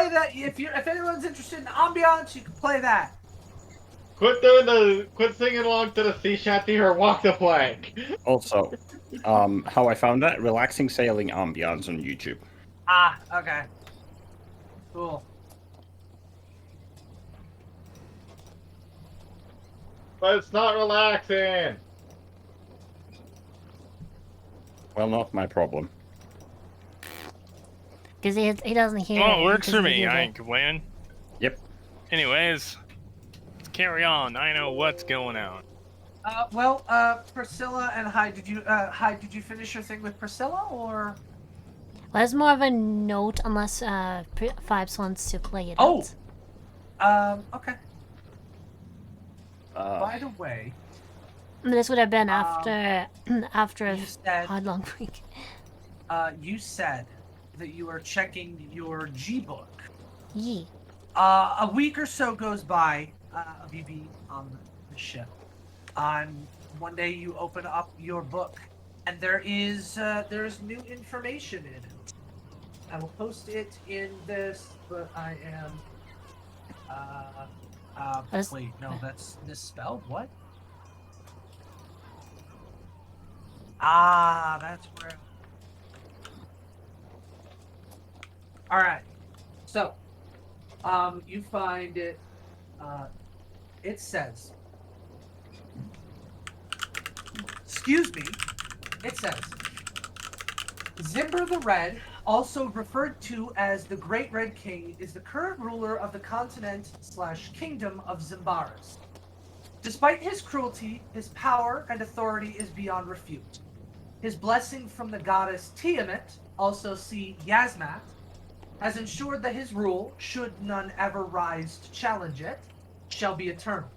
play that. If anyone's interested in ambiance, you can play that. Quit singing along to the sea shanty or walk the plank. Also, how I found that relaxing sailing ambiance on YouTube. Ah, okay. Cool. But it's not relaxing. Well, not my problem. Because he doesn't hear. Well, it works he for doesn't me. hear I the- ain't complaining. Yep. Anyways, let's carry on. I know what's going on. Priscilla and Hyde, did you finish your thing with Priscilla, or? Well, it's more of a note, unless Fibes wants to play it Oh! out. Okay. By the way, This would have been after after a you said, hard long week. you said that you are checking your G book. Yee. A week or so goes by of you being on the ship. One day you open up your book, and there's new information in it. I will post it in this, but I am. Wait, no, that's misspelled. What? Ah, that's where. All right. So, you find it. It says. Excuse me. It says. Zimber the Red, also referred to as the Great Red King, is the current ruler of the continent/kingdom of Zimbaris. Despite his cruelty, his power and authority is beyond refute. His blessing from the goddess Tiamat, also see Yasmat, has ensured that his rule, should none ever rise to challenge it, shall be eternal.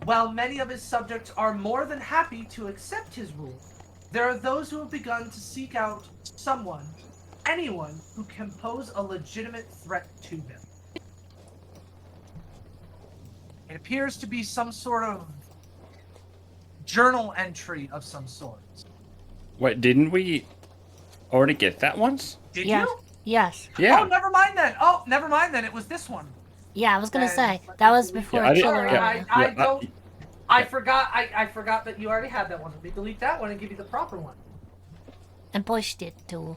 While many of his subjects are more than happy to accept his rule, there are those who have begun to seek out anyone who can pose a legitimate threat to them. It appears to be some sort of journal entry of some sort. Wait, didn't we already get that once? Did Yes. you? Yes. Yeah. Oh, never mind then. Oh, never mind then. It was this one. Yeah, I was gonna And say let that me was delete before Yeah, I did- Killer. yeah. I don't. I forgot. I forgot that you already had that one. Let me delete that one and give you the proper one. And pushed it too.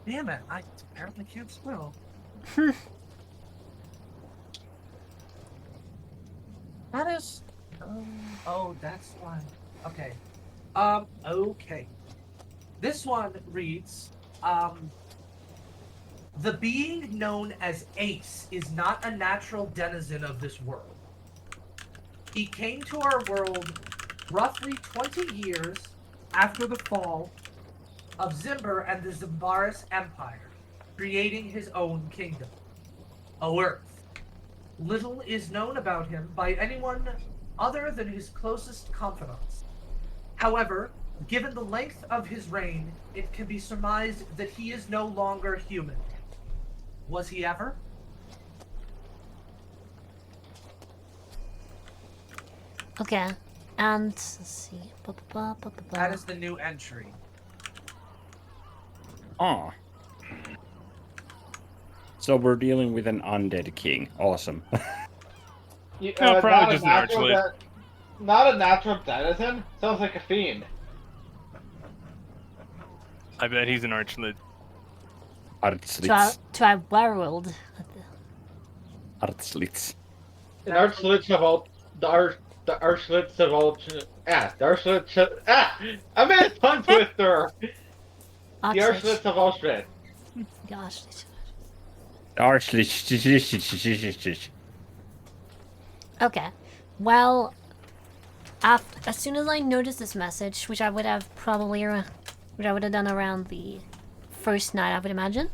Damn it! I apparently can't spell. That is. Oh, that's one. Okay. Okay. This one reads. The being known as Ace is not a natural denizen of this world. He came to our world roughly 20 years after the fall of Zimber and the Zimbaris Empire, creating his own kingdom, Earth. Little is known about him by anyone other than his closest confidants. However, given the length of his reign, it can be surmised that he is no longer human. Was he ever? Okay. And let's see. That is the new entry. Oh. So we're dealing with an undead king. Awesome. No, probably just an archlet. Not a natural denizen. Sounds like a fiend. I bet he's an archlet. Artslits. to our world. Artslits. The archlets of all the archlets of all the archlets. I made a tongue twister. The archlets of Auschwitz. Gosh. Artslits. Okay. Well, as soon as I noticed this message, which I would have done around the first night, I would imagine,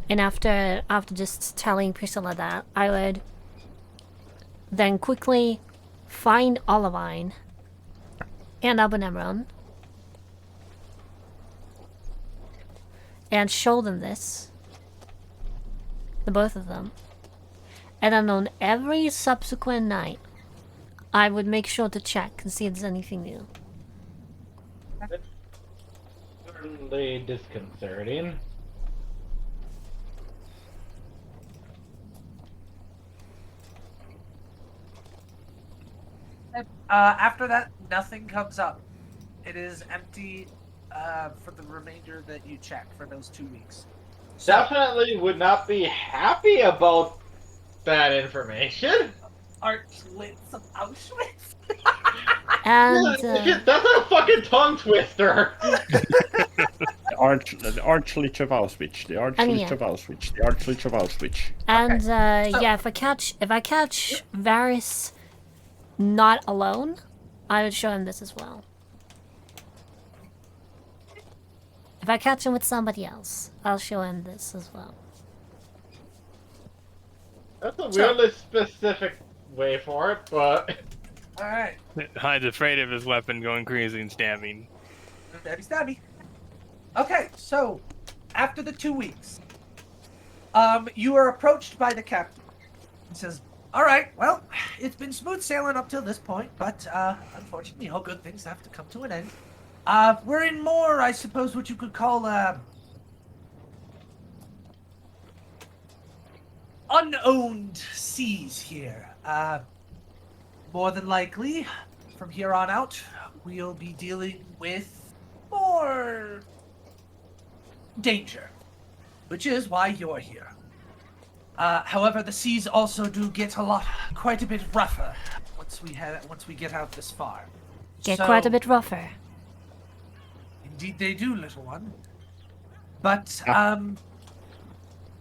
and after just telling Priscilla that, I would then quickly find Olivine and Abunemron and show them this, the both of them. And then on every subsequent night, I would make sure to check and see if there's anything new. certainly disconcerting. After that, nothing comes up. It is empty for the remainder that you check for those 2 weeks. So, Definitely would not be happy about that information. Archlitz of Auschwitz. And That's a fucking tongue twister. The Archlich of Auschwitz. The Archlich yeah. of Auschwitz. The Archlich of Auschwitz. and So- yeah, if I catch Varys not alone, I would show him this as well. If I catch him with somebody else, I'll show him this as well. That's a So- weirdly specific way for it, but All right, Hyde's afraid of his weapon going crazy and stabbing. stabby stabby. Okay, so after the 2 weeks, you are approached by the captain. He says, "All right, well, it's been smooth sailing up till this point, but unfortunately, all good things have to come to an end. We're in more, I suppose, what you could call unowned seas here. More than likely, from here on out, we'll be dealing with more danger, which is why you're here. However, the seas also do get quite a bit rougher once we get out this far. Get So- quite a bit rougher. Indeed they do, little one. But, Ah.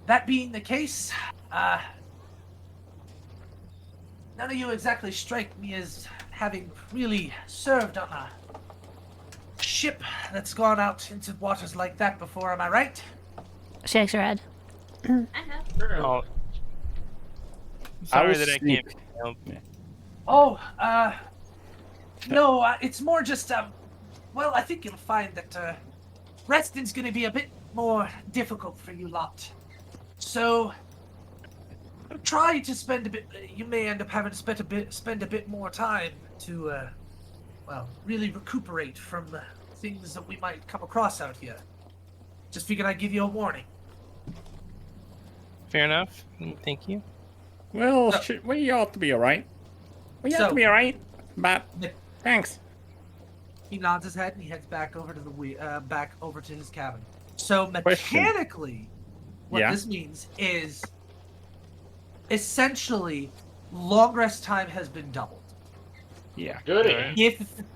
that being the case, none of you exactly strike me as having really served on a ship that's gone out into waters like that before, am I right? Shakes her head. Oh. Sorry was that I sneak- can't help. Oh, no, it's more just, well, I think you'll find that, resting's gonna be a bit more difficult for you lot. So, try to spend a bit, you may end up having to spend a bit more time to, well, really recuperate from the things that we might come across out here. Just figured I'd give you a warning. Fair enough. Thank you. Well, So- we ought to be alright. We ought So- to be alright. But Nick- thanks. He nods his head and he heads back over to back over to his cabin. So Question. mechanically, what Yeah. this means is essentially long rest time has been doubled. Yeah. goody. Alright.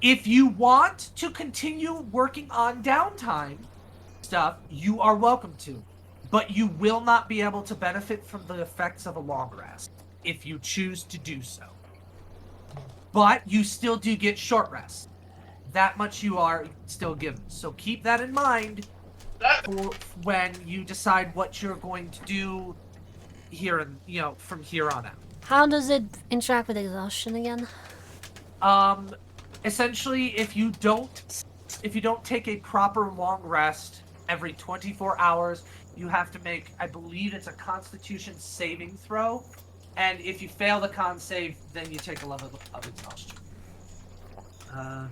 If you want to continue working on downtime stuff, you are welcome to, but you will not be able to benefit from the effects of a long rest if you choose to do so. But you still do get short rest. That much you are still given. So keep that in mind for when you decide what you're going to do here and from here on out. How does it interact with exhaustion again? Essentially, if you don't take a proper long rest every 24 hours, you have to make, I believe it's a Constitution saving throw, and if you fail the con save, then you take a level of exhaustion. I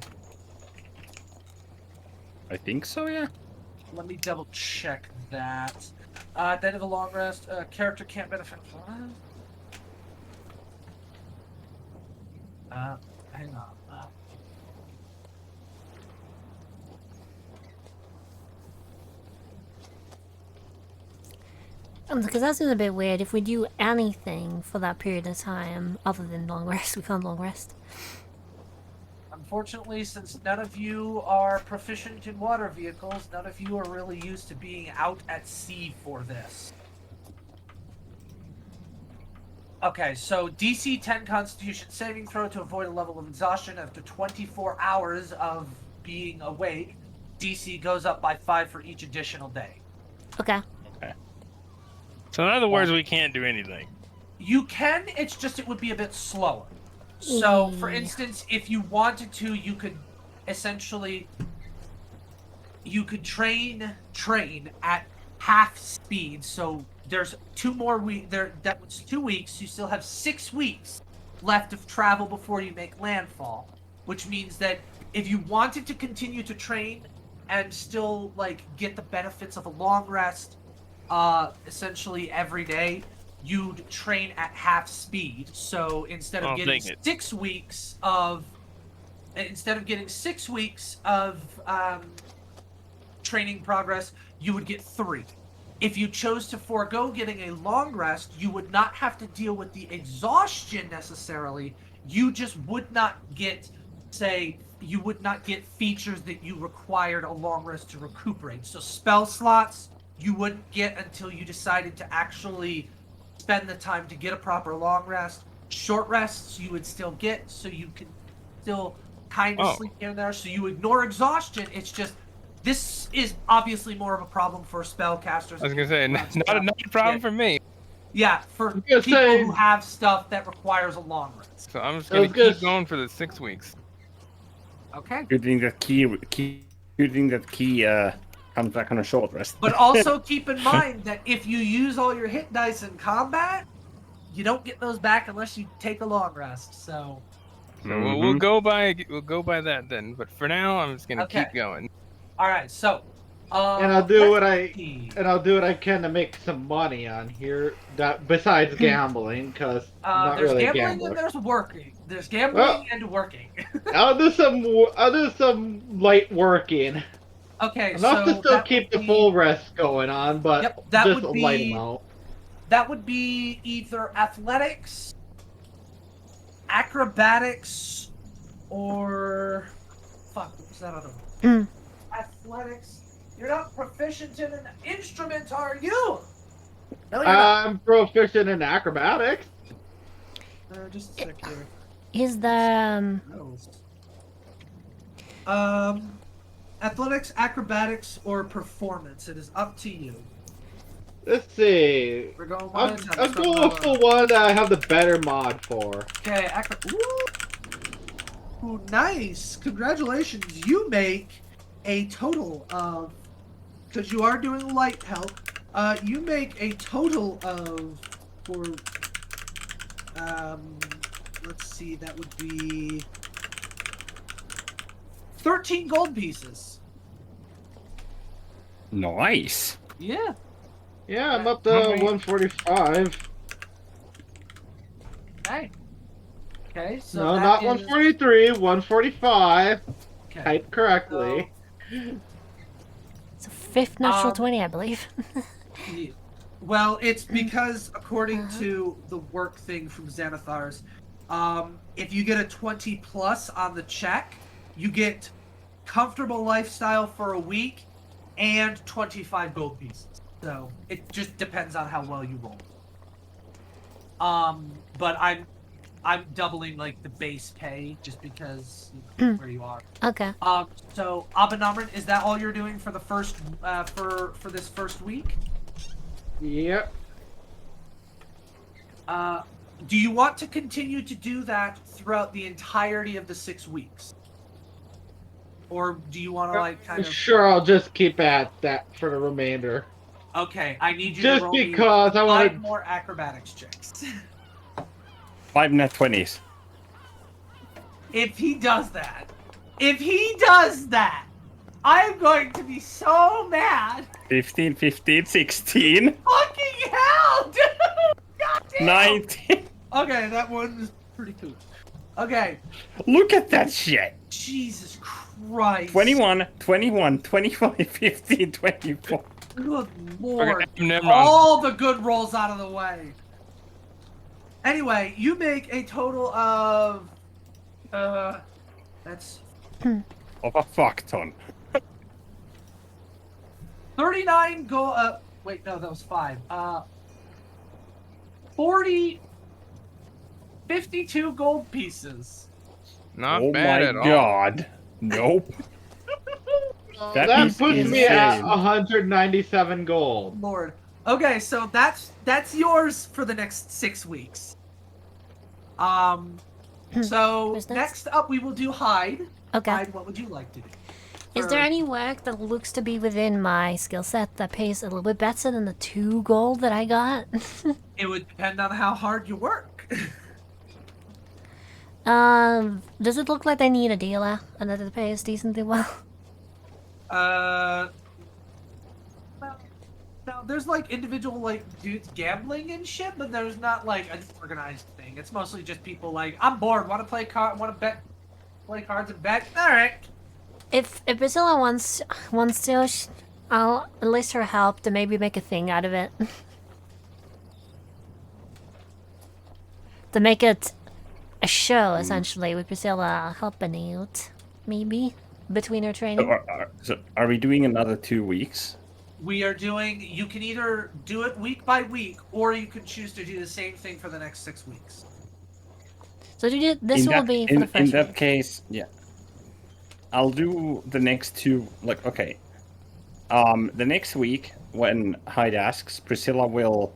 think so, yeah. Let me double check that. At the end of a long rest, character can't benefit from. Hang on. Because that seems a bit weird. If we do anything for that period of time, other than long rest, we can't long rest. Unfortunately, since none of you are proficient in water vehicles, none of you are really used to being out at sea for this. Okay, so DC 10 Constitution saving throw to avoid a level of exhaustion after 24 hours of being awake. DC goes up by 5 for each additional day. Okay. So in other words, we can't do anything. You can, it's just it would be a bit slower. So, for Mm. instance, if you wanted to, you could essentially train at half speed. So there's 2 more weeks. That was 2 weeks. You still have 6 weeks left of travel before you make landfall, which means that if you wanted to continue to train and still like get the benefits of a long rest, essentially every day, you'd train at half speed. So instead of I'll getting take it. 6 weeks of training progress, you would get 3. If you chose to forego getting a long rest, you would not have to deal with the exhaustion necessarily. You just would not get, you would not get features that you required a long rest to recuperate. So spell slots you wouldn't get until you decided to actually spend the time to get a proper long rest. Short rests you would still get, so you can still kind of sleep here and there. So you ignore exhaustion. It's just this is obviously more of a problem for spellcasters. I was gonna say, not a problem for me. Yeah, for gonna people say- who have stuff that requires a long rest. So I'm just I was gonna gonna keep going for the 6 weeks. Okay. You think that key comes back on a short rest? But also keep in mind that if you use all your hit dice in combat, you don't get those back unless you take a long rest. So So we'll go by that then. But for now, I'm just gonna Okay. keep going. all right, so And I'll do what let's see. I can to make some money on here. That besides gambling, because not There's really a gambling gambler. and there's working. There's gambling and working. I'll do some light working. Okay, Enough so to still that keep would the be- full rest going on, but Yep, that just would a light be- amount. That would be either athletics, acrobatics, or fuck, what was that other one? Athletics. You're not proficient in an instrument, are you? No, you're not. I'm proficient in acrobatics. Just a sec here. Is the Athletics, acrobatics, or performance. It is up to you. Let's see. We're going one I'm at a time. I'm Start going with with the one that I have the better mod for. Okay, Ooh, nice. Congratulations. You make a total of, because you are doing light help, you make a total of, let's see, that would be 13 gold pieces. Nice. Yeah. Yeah, I'm up to Okay. 145. Okay. Okay, so No, that not is- 143, 145. Okay. Typed correctly. it's a 5th natural Um, 20, I believe. Yeah. Well, it's because according to the work thing from Xanathars, if you get a 20 plus on the check, you get comfortable lifestyle for a week and 25 gold pieces. So it just depends on how well you roll. But I'm doubling like the base pay just because where you are. Okay. So Abanamran, is that all you're doing for the first for this first week? Yep. Do you want to continue to do that throughout the entirety of the 6 weeks? Or do you want to like kind of... Sure, I'll just keep at that for the remainder. Okay, I need you Just to roll me because I 5 want to. more acrobatics checks. 5 net 20s. If he does that, I'm going to be so mad. 15, 15, 16, Fucking hell, dude! God damn! 19. Okay, that one's pretty cool. Okay, Look at that shit. Jesus Christ. 21, 21, 25, 15, 24. Good lord. Okay, never mind. All the good rolls out of the way. Anyway, you make a total of... that's Of a fuck ton. 39 gold... wait, no, that was 5. 40... 52 gold pieces. Not Oh bad my at all. god. Nope. That That is puts me at insane. 197 gold. Lord. Okay, so that's yours for the next 6 weeks. So Who's next? next up we will do hide. Okay. Hide, what would you like to do? Is there any work that looks to be within my skill set that pays a little bit better than the 2 gold that I got? It would depend on how hard you work. Does it look like they need a dealer and that it pays decently well? No, there's like individual like dudes gambling and shit, but there's not like an organized thing. It's mostly just people like, I'm bored, want to play play cards and bet. All right. If Priscilla wants to, I'll enlist her help to maybe make a thing out of it. To make it a show, essentially, with Priscilla helping out, maybe, between her training. So are we doing another 2 weeks? We are doing. You can either do it week by week, or you can choose to do the same thing for the next 6 weeks. So this will be for the first In that week. case, yeah. I'll do the next 2. Like, okay. The next week, when Hyde asks, Priscilla will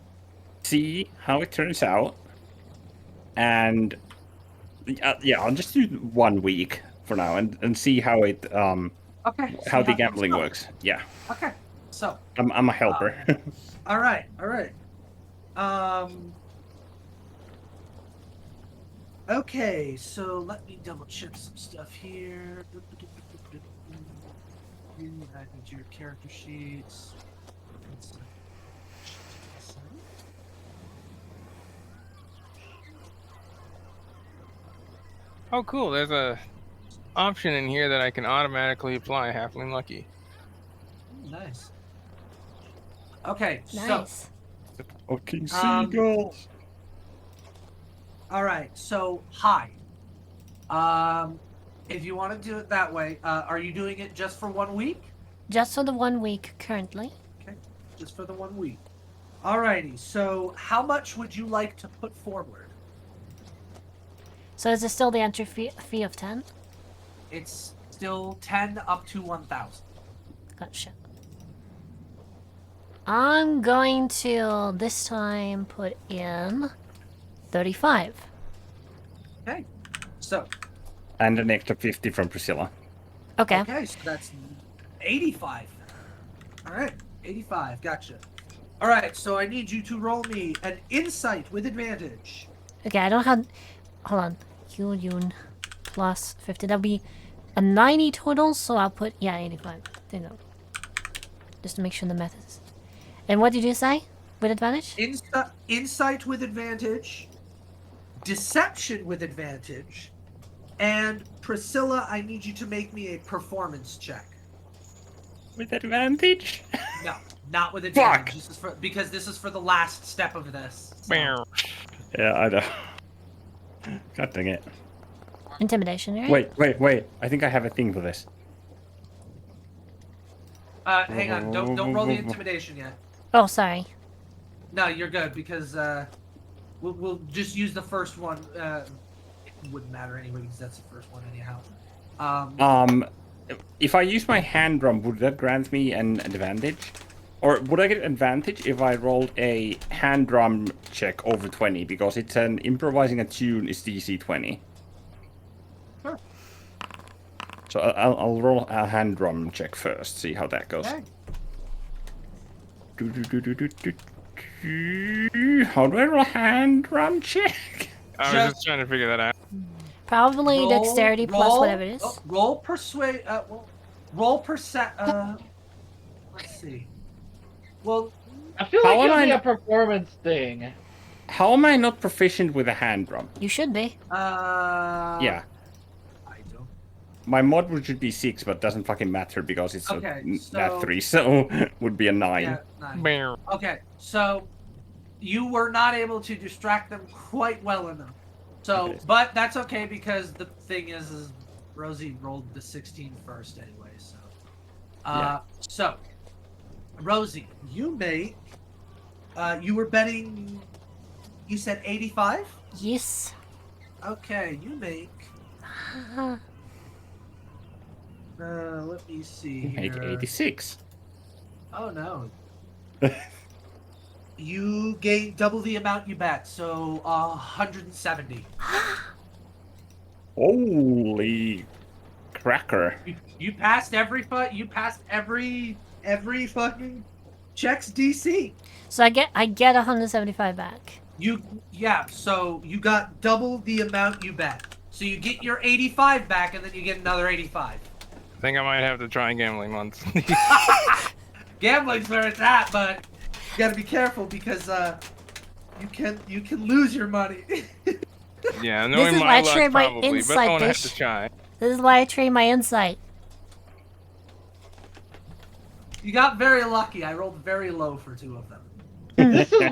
see how it turns out, and yeah, I'll just do 1 week for now and see how it Okay. how the things gambling go. works. Yeah, Okay. So. I'm a helper. All right. All right. Okay, so let me double check some stuff here. I need your character sheets. Oh, cool. There's a option in here that I can automatically apply Halfling Lucky. Nice. Okay, Nice. Fucking Um, seagulls. all right. So, hi. If you want to do it that way, are you doing it just for 1 week? Just for the 1 week currently. Okay, just for the 1 week. Alrighty. So, how much would you like to put forward? So is it still the entry fee of 10? It's still 10 up to 1,000. Gotcha. I'm going to this time put in 35. Okay. So, And an extra 50 from Priscilla. Okay. okay, so that's 85. All right, 85. Gotcha. All right, so I need you to roll me an insight with advantage. Okay, I don't have. Hold on. Yun plus 50. That'll be a 90 total, so I'll put. Yeah, 85. There you go. Just to make sure the math is. And what did you say? With advantage? Insight with advantage, deception with advantage, and Priscilla, I need you to make me a performance check. With advantage? No, not with advantage. Fuck! This is because this is for the last step of this. So. Yeah, I know. God dang it. Intimidation, right? Wait. I think I have a thing for this. Hang on. Don't roll the intimidation yet. Oh, sorry. No, you're good because we'll just use the first one. It wouldn't matter anyway because that's the first one anyhow. If I use my hand drum, would that grant me an advantage? Or would I get advantage if I rolled a hand drum check over 20? Because it's an improvising a tune is DC 20. Sure. So I'll roll a hand drum check first, see how that goes. Okay. How do I roll a hand drum check? I was just trying to figure that out. Probably dexterity plus whatever it is. Roll persuade. Roll percent. Let's see. Well, I feel How like am it'll I be a not- performance thing. How am I not proficient with a hand drum? You should be. Yeah. I don't. My mod should be 6, but doesn't fucking matter because it's Okay, nat 3, so would be a 9. Yeah, 9. Okay, so you were not able to distract them quite well enough. So, Okay. but that's okay because the thing is Rosie rolled the 16 first anyway. So, Yeah. So Rosie, you make. You were betting. You said 85. Yes. Okay, you make. Let me see Make here. 86. Oh no. You gain double the amount you bet, so 170. Holy cracker. You passed every You passed every fucking checks DC. So I get 175 back. So you got double the amount you bet. So you get your 85 back, and then you get another 85. I think I might have to try gambling once. Gambling's where it's at, but you gotta be careful because you can lose your money. Yeah, This knowing is my why I luck trade my probably, but I insight, don't want to have to bitch. try. This is why I train my insight. You got very lucky. I rolled very low for 2 of them. This is,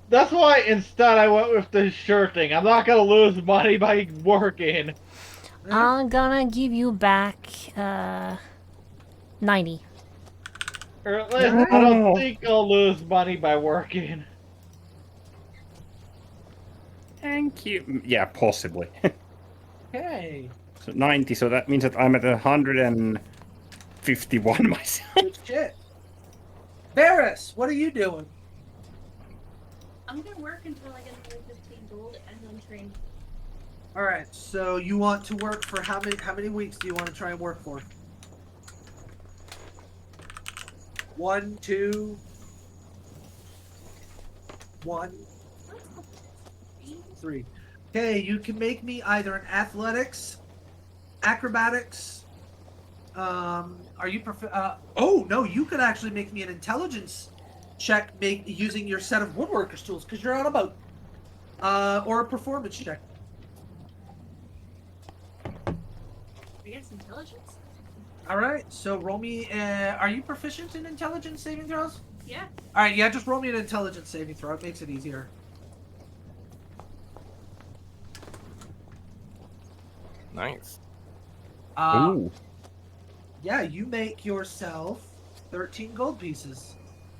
that's why instead I went with the sure thing. I'm not gonna lose money by working. I'm gonna give you back 90. Or at least I don't think I'll lose money by working. Thank you. Yeah, possibly. Okay. So 90, so that means that I'm at 151 myself. Good shit. Varys, what are you doing? I'm gonna work until I get another 15 gold and then train. All right. So you want to work for how many weeks do you want to try and work for? 1, 2, 1, 3. Okay, you can make me either an athletics, acrobatics. Are you oh no, you could actually make me an intelligence check, using your set of woodworker's tools because you're on a boat. Or a performance check. I guess intelligence? All right. So roll me. Are you proficient in intelligence saving throws? Yeah. All right. Yeah, just roll me an intelligence saving throw. It makes it easier. Nice. Ooh. Yeah, you make yourself 13 gold pieces.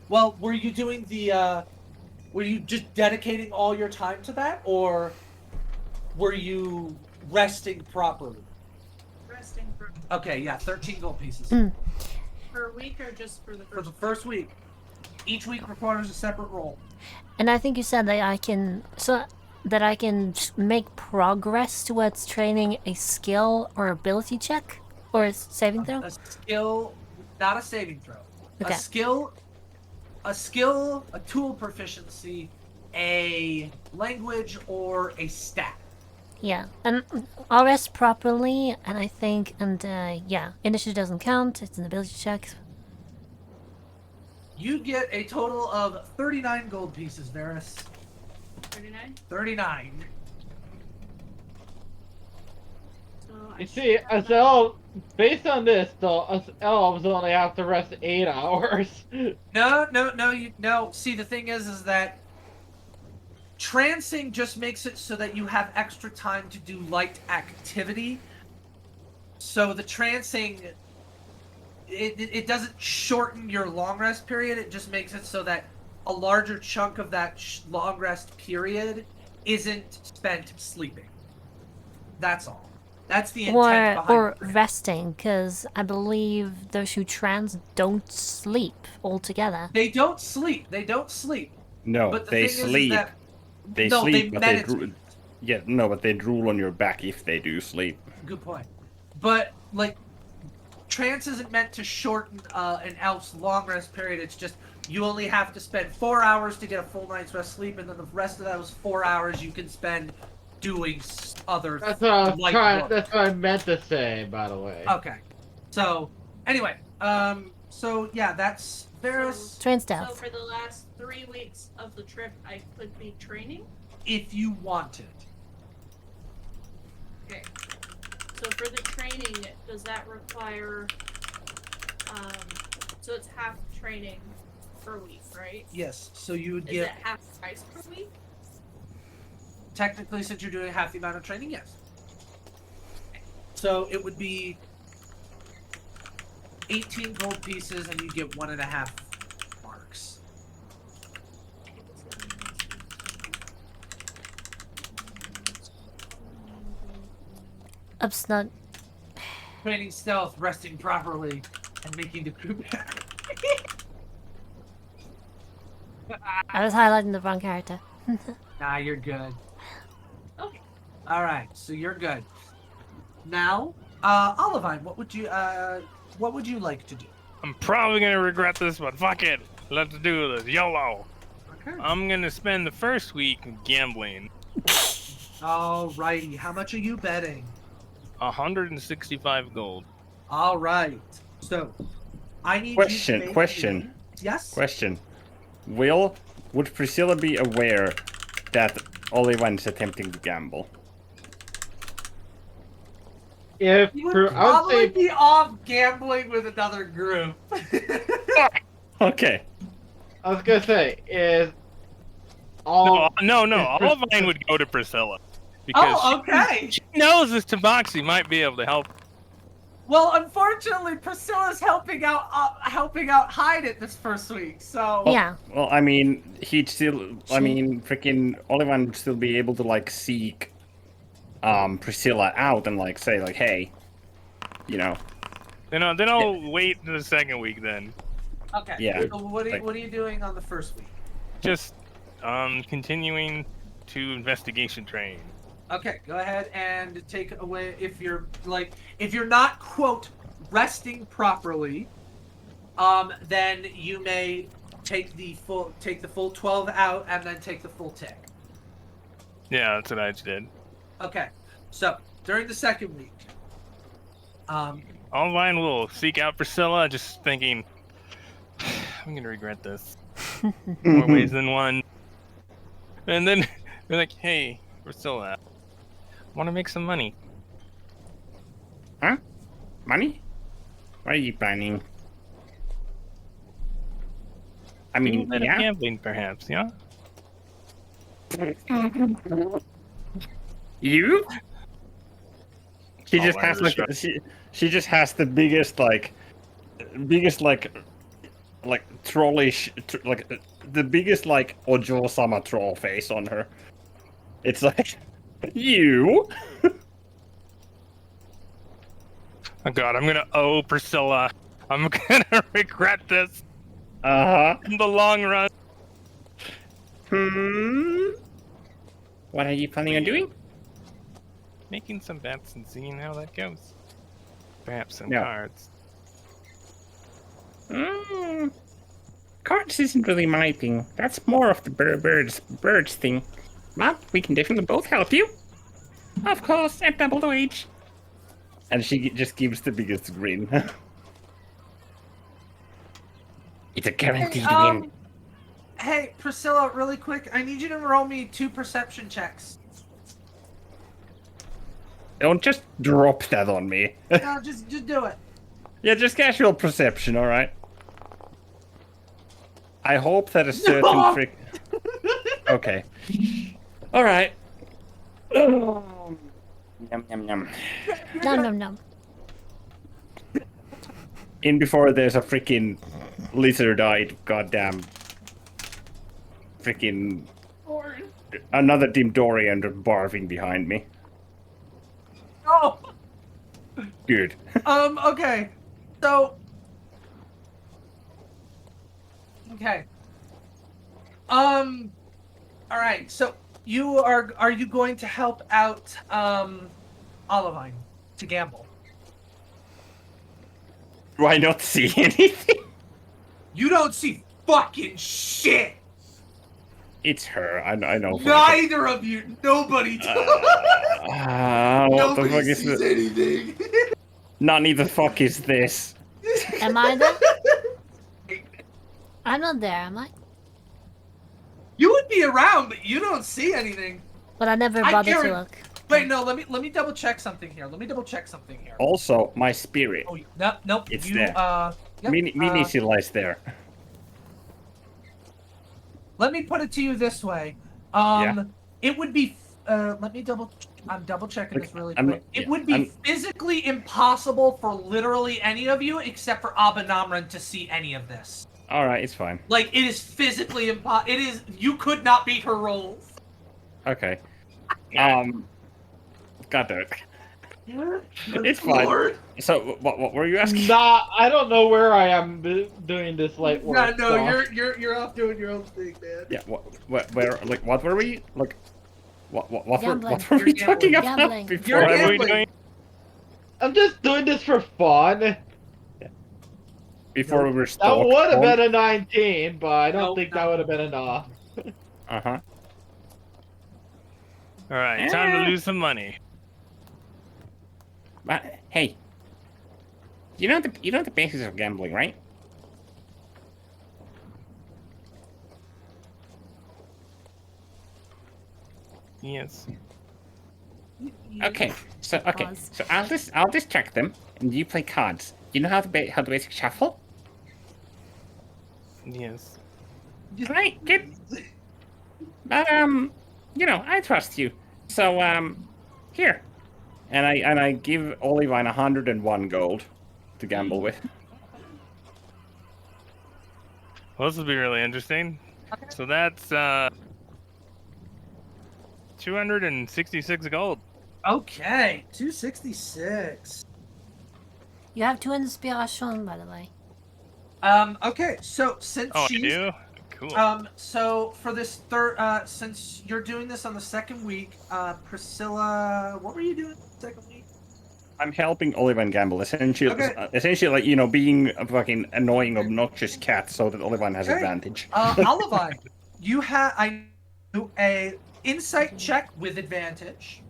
Well, were you doing the, were you just dedicating all your time to that, or were you resting properly? Resting for Okay, yeah, 13 gold pieces. a week or just for the For first the first week. Each week requires a separate roll. And I think you said that I can make progress towards training a skill or ability check or a saving throw. A skill, not a saving throw. Okay. A skill, a tool proficiency, a language, or a stat. Yeah, and I'll rest properly, and I think, yeah, initiative doesn't count. It's an ability check. You get a total of 39 gold pieces, Varys. 39. 39. So You see, us elves, based on this, though, us elves only have to rest 8 hours. No. See, the thing is that trancing just makes it so that you have extra time to do light activity. So the trancing, it doesn't shorten your long rest period. It just makes it so that a larger chunk of that long rest period isn't spent sleeping. That's all. That's the intent behind Or it. resting, because I believe those who trans don't sleep altogether. They don't sleep. No, But the they thing sleep. is that They no, sleep, they but they meditate. yeah, no, but they drool on your back if they do sleep. Good point. But like, trance isn't meant to shorten an elf's long rest period. It's just you only have to spend 4 hours to get a full night's rest sleep, and then the rest of those 4 hours you can spend doing other. That's what I was light trying. work. That's what I meant to say, by the way. Okay. So anyway, so yeah, that's Varys. Train So stealth. for the last 3 weeks of the trip, I could be training. If you wanted. Okay. So for the training, does that require? So it's half training per week, right? Yes. So you would Is get it half price per week? technically, since you're doing half the amount of training, yes. So it would be 18 gold pieces, and you get 1.5 marks. Upsnug. Training stealth, resting properly, and making the crew better. I was highlighting the wrong character. Nah, you're good. Okay. All right, so you're good. Now, Olivine, what would you like to do? I'm probably gonna regret this, but fuck it. Let's do this. YOLO. Okay. I'm gonna spend the first week gambling. Alrighty, how much are you betting? 165 gold. All right. So, I need Question, you to make question. me... Yes? Question. Would Priscilla be aware that Olivan is attempting to gamble? If You would I would probably say be off gambling with another group. Okay. I was gonna say is all No. is Olivine would go to Priscilla because Oh, okay. she knows this Tabaxi might be able to help. Well, unfortunately, Priscilla's helping out hide it this first week. So Yeah. Well, I mean, freaking Olivan would still be able to like seek Priscilla out and like say like, hey, you know. Then I'll wait to the second week then. Okay. Yeah, So what are you doing on the first week? Just continuing to investigation train. Okay, go ahead and take away if you're not quote resting properly, then you may take the full 12 out and then take the full tick. Yeah, that's what I did. Okay. So, during the second week, Olivine will seek out Priscilla, just thinking, I'm gonna regret this. More ways than one. And then they're like, hey, Priscilla, want to make some money. Huh? Money? What are you planning? I A mean, little bit of yeah. gambling, perhaps, yeah? You? She Oh, just I has like understand. she just has the biggest trollish the biggest like Ojo-sama troll face on her. It's like you. Oh god, I'm gonna owe Priscilla. I'm gonna regret this in the long run. What are you planning on doing? Making some bets and seeing how that goes. Perhaps some Yeah. cards. Cards isn't really my thing. That's more of the birds thing. But we can definitely both help you. Of course, at double wage. And she just gives the biggest grin. It's a guaranteed win. Hey, Priscilla, really quick, I need you to roll me 2 perception checks. Don't just drop that on me. No, just do it. Yeah, just casual perception, alright? I hope that a certain trick... Okay. Alright. Yum, yum, yum. Nom. In before there's a freaking lizard-eyed goddamn... freaking... Another Dimdorian barfing behind me. Oh! Good. Okay. So... Okay. Alright, so are you going to help out, Olivine to gamble? Do I not see anything? You don't see fucking shit! It's her, I know. Neither of you, nobody does. What the Nobody fuck is sees this? anything. Nani the fuck is this? Am I there? I'm not there, am I? You would be around, but you don't see anything. But I never I bothered to guarantee- look. Wait, no, let me double check something here. Also, my spirit. Oh, nope. It's you, there. Yep, Mini lies there. let me put it to you this way. Yeah. It would be. I'm double checking this really I'm- quick. It yeah, would be I'm- physically impossible for literally any of you except for Abanamran to see any of this. Alright, it's fine. Like, it is physically impossible. It is. You could not beat her rolls. Okay. God damn it. It's fine. Lord. So, what were you asking? Nah, I don't know where I am doing this light work. Yeah, no, so- you're off doing your own thing, man. Yeah, where, like, what were we, like, what were Gambling. we You're talking about gambling. before? You're What are we gambling. doing? I'm just doing this for fun. Before we were That stalked. would have been a 19, but I don't Nope, think not that would have been enough. Uh-huh. Alright, time to lose some money. But, hey, You know the basics of gambling, right? Yes. Okay. So Pause. So I'll distract them, and you play cards. You know how the basic shuffle? Yes. Right. Good. But I trust you. So here, and I give Olivine 101 gold to gamble with. Well, this will be really interesting. So that's 266 gold. Okay, 266. You have 2 inspiration, by the way. Okay, so since Oh, I she's do? Cool. so for this third since you're doing this on the second week, Priscilla, what were you doing the second week? I'm helping Olivine gamble, essentially, like, being a fucking annoying, obnoxious cat, so that Olivine has Okay. advantage. Olivine, I do a insight check with advantage,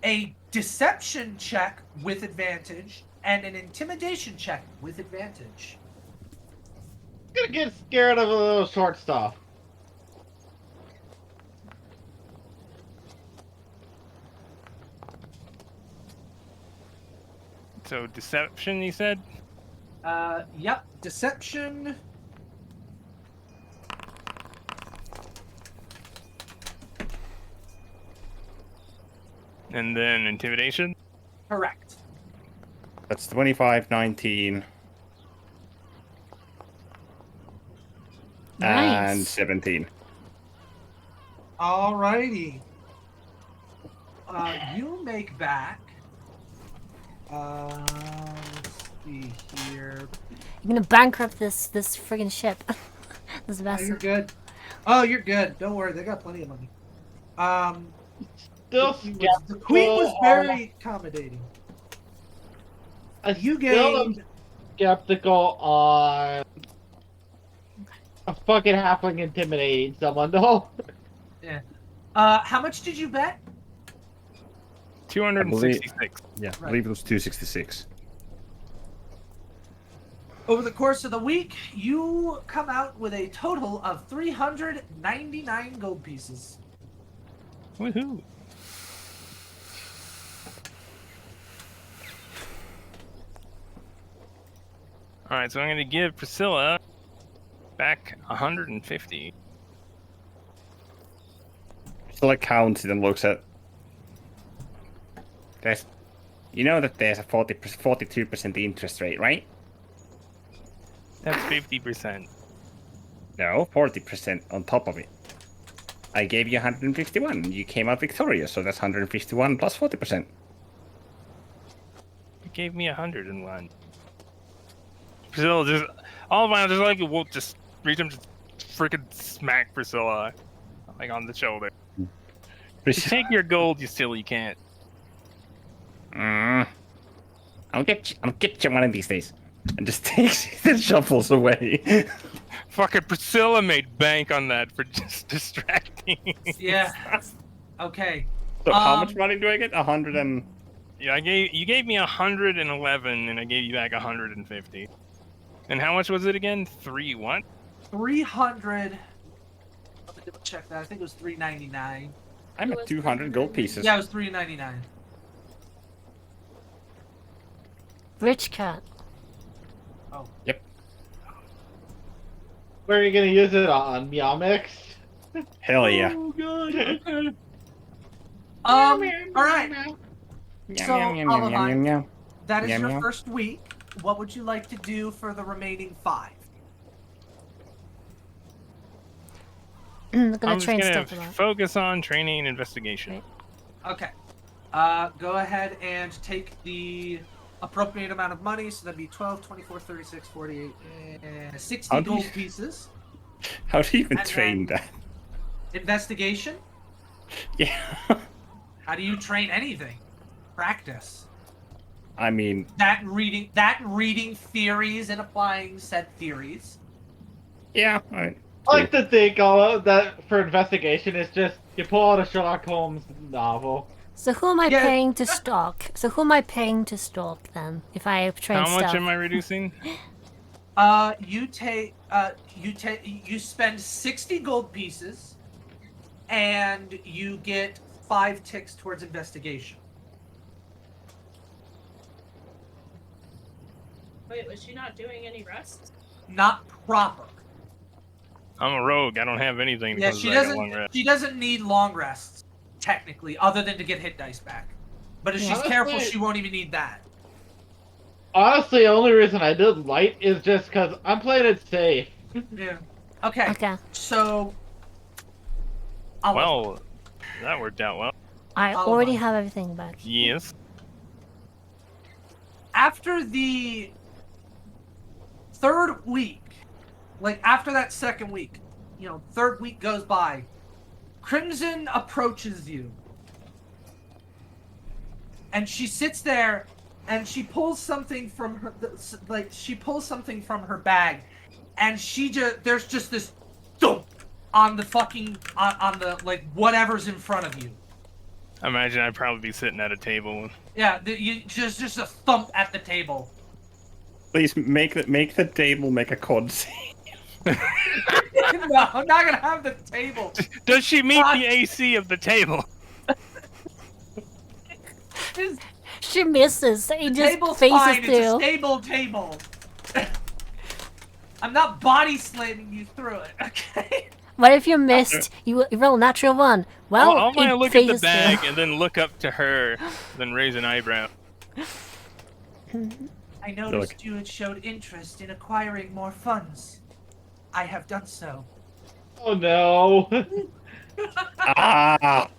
a deception check with advantage, and an intimidation check with advantage. I'm gonna get scared of a little short stuff. So deception, you said? Yep, deception. And then intimidation? Correct. That's 25, 19, and Nice. 17. Alrighty. You make back. Let's see here. You're gonna bankrupt this friggin' ship. This Oh, vessel. you're good. Oh, you're good. Don't worry, they got plenty of money. Still The queen was very accommodating. You gained. Skeptical on a fucking halfling intimidating someone, though. Yeah. How much did you bet? 266. Yeah, Right. I believe it was 266. Over the course of the week, you come out with a total of 399 gold pieces. Woohoo. Alright, so I'm going to give Priscilla back 150. So like counts it and looks at. You know that there's a 42% interest rate, right? That's 50%. No, 40% on top of it. I gave you 151. You came out victorious, so that's 151 plus 40%. You gave me 101. Priscilla just... All of mine just like, we'll just reach him, just freaking smack Priscilla. Like on the shoulder. Just take your gold, you silly can't. I'll get you one of these days. And just takes it and shuffles away. Fucking Priscilla made bank on that for just distracting. Yeah. Okay. So how much money do I get? 100 and... Yeah, you gave me 111, and I gave you back 150. And how much was it again? 3 what? 300. Let me double check that. I think it was 399. I'm at 200 gold pieces. Yeah, it was 399. Rich cat. Oh. Yep. Where are you gonna use it on? Meowmix? Hell yeah. Oh god. Okay. All right. So, Olivine, that is Meow, your meow. first week. What would you like to do for the remaining 5? I'm gonna I'm just train gonna stuff a lot. focus on training and investigation. Right. Okay. Go ahead and take the appropriate amount of money. So that'd be 12, 24, 36, 48, and 60 How do you- gold pieces. How do you even And train then- that? Investigation. Yeah. How do you train anything? Practice. I mean, That and reading theories and applying said theories. yeah. Alright. I like to think all of that for investigation is just you pull out a Sherlock Holmes novel. So who am I Yeah. paying to stalk? So who am I paying to stalk then? If I train How much stealth? am I reducing? You spend 60 gold pieces, and you get 5 ticks towards investigation. Wait, was she not doing any rests? Not proper. I'm a rogue. I don't have anything Yeah, because she I got long doesn't. rest. She doesn't need long rests, technically, other than to get hit dice back. But if she's Honestly- careful, she won't even need that. Honestly, the only reason I did light is just because I'm playing it safe. Yeah. Okay. Okay. So. Oliver. Well, that worked out well. I Follow already mine. have everything back. Yes. After the third week, like after that second week, third week goes by, Crimson approaches you. And she sits there and she pulls something from her bag, and there's just this thump on the fucking on the like whatever's in front of you. I imagine I'd probably be sitting at a table. Yeah, just a thump at the table. Please make the table make a con save. No, I'm not gonna have the table. Does she meet God. the AC of the table? This She misses. It just table's faces fine. It's a through. stable table. I'm not body slamming you through it, okay? What if you missed? You roll a natural one. Well, I'm gonna it look at the phases bag through. and then look up to her, then raise an eyebrow. I noticed you had showed interest in acquiring more funds. I have done so. Oh no. Ah!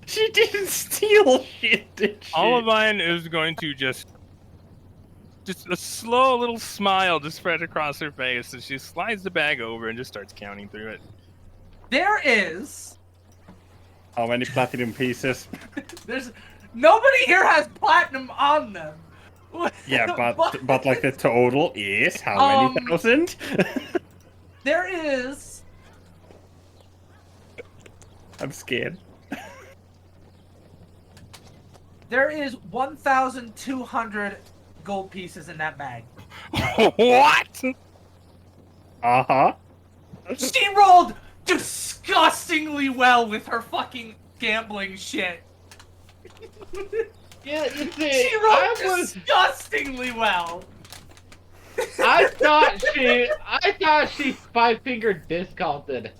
She didn't steal shit, did she? Olivine is going to just a slow little smile just spread across her face as she slides the bag over and just starts counting through it. There is. How many platinum pieces? There's. Nobody here has platinum on them. Yeah, but like the total is how many thousand? There is. I'm scared. There is 1,200 gold pieces in that bag. What? Uh-huh. She rolled disgustingly well with her fucking gambling shit. Yeah, you see, She rolled disgustingly well. I thought she 5-finger discounted.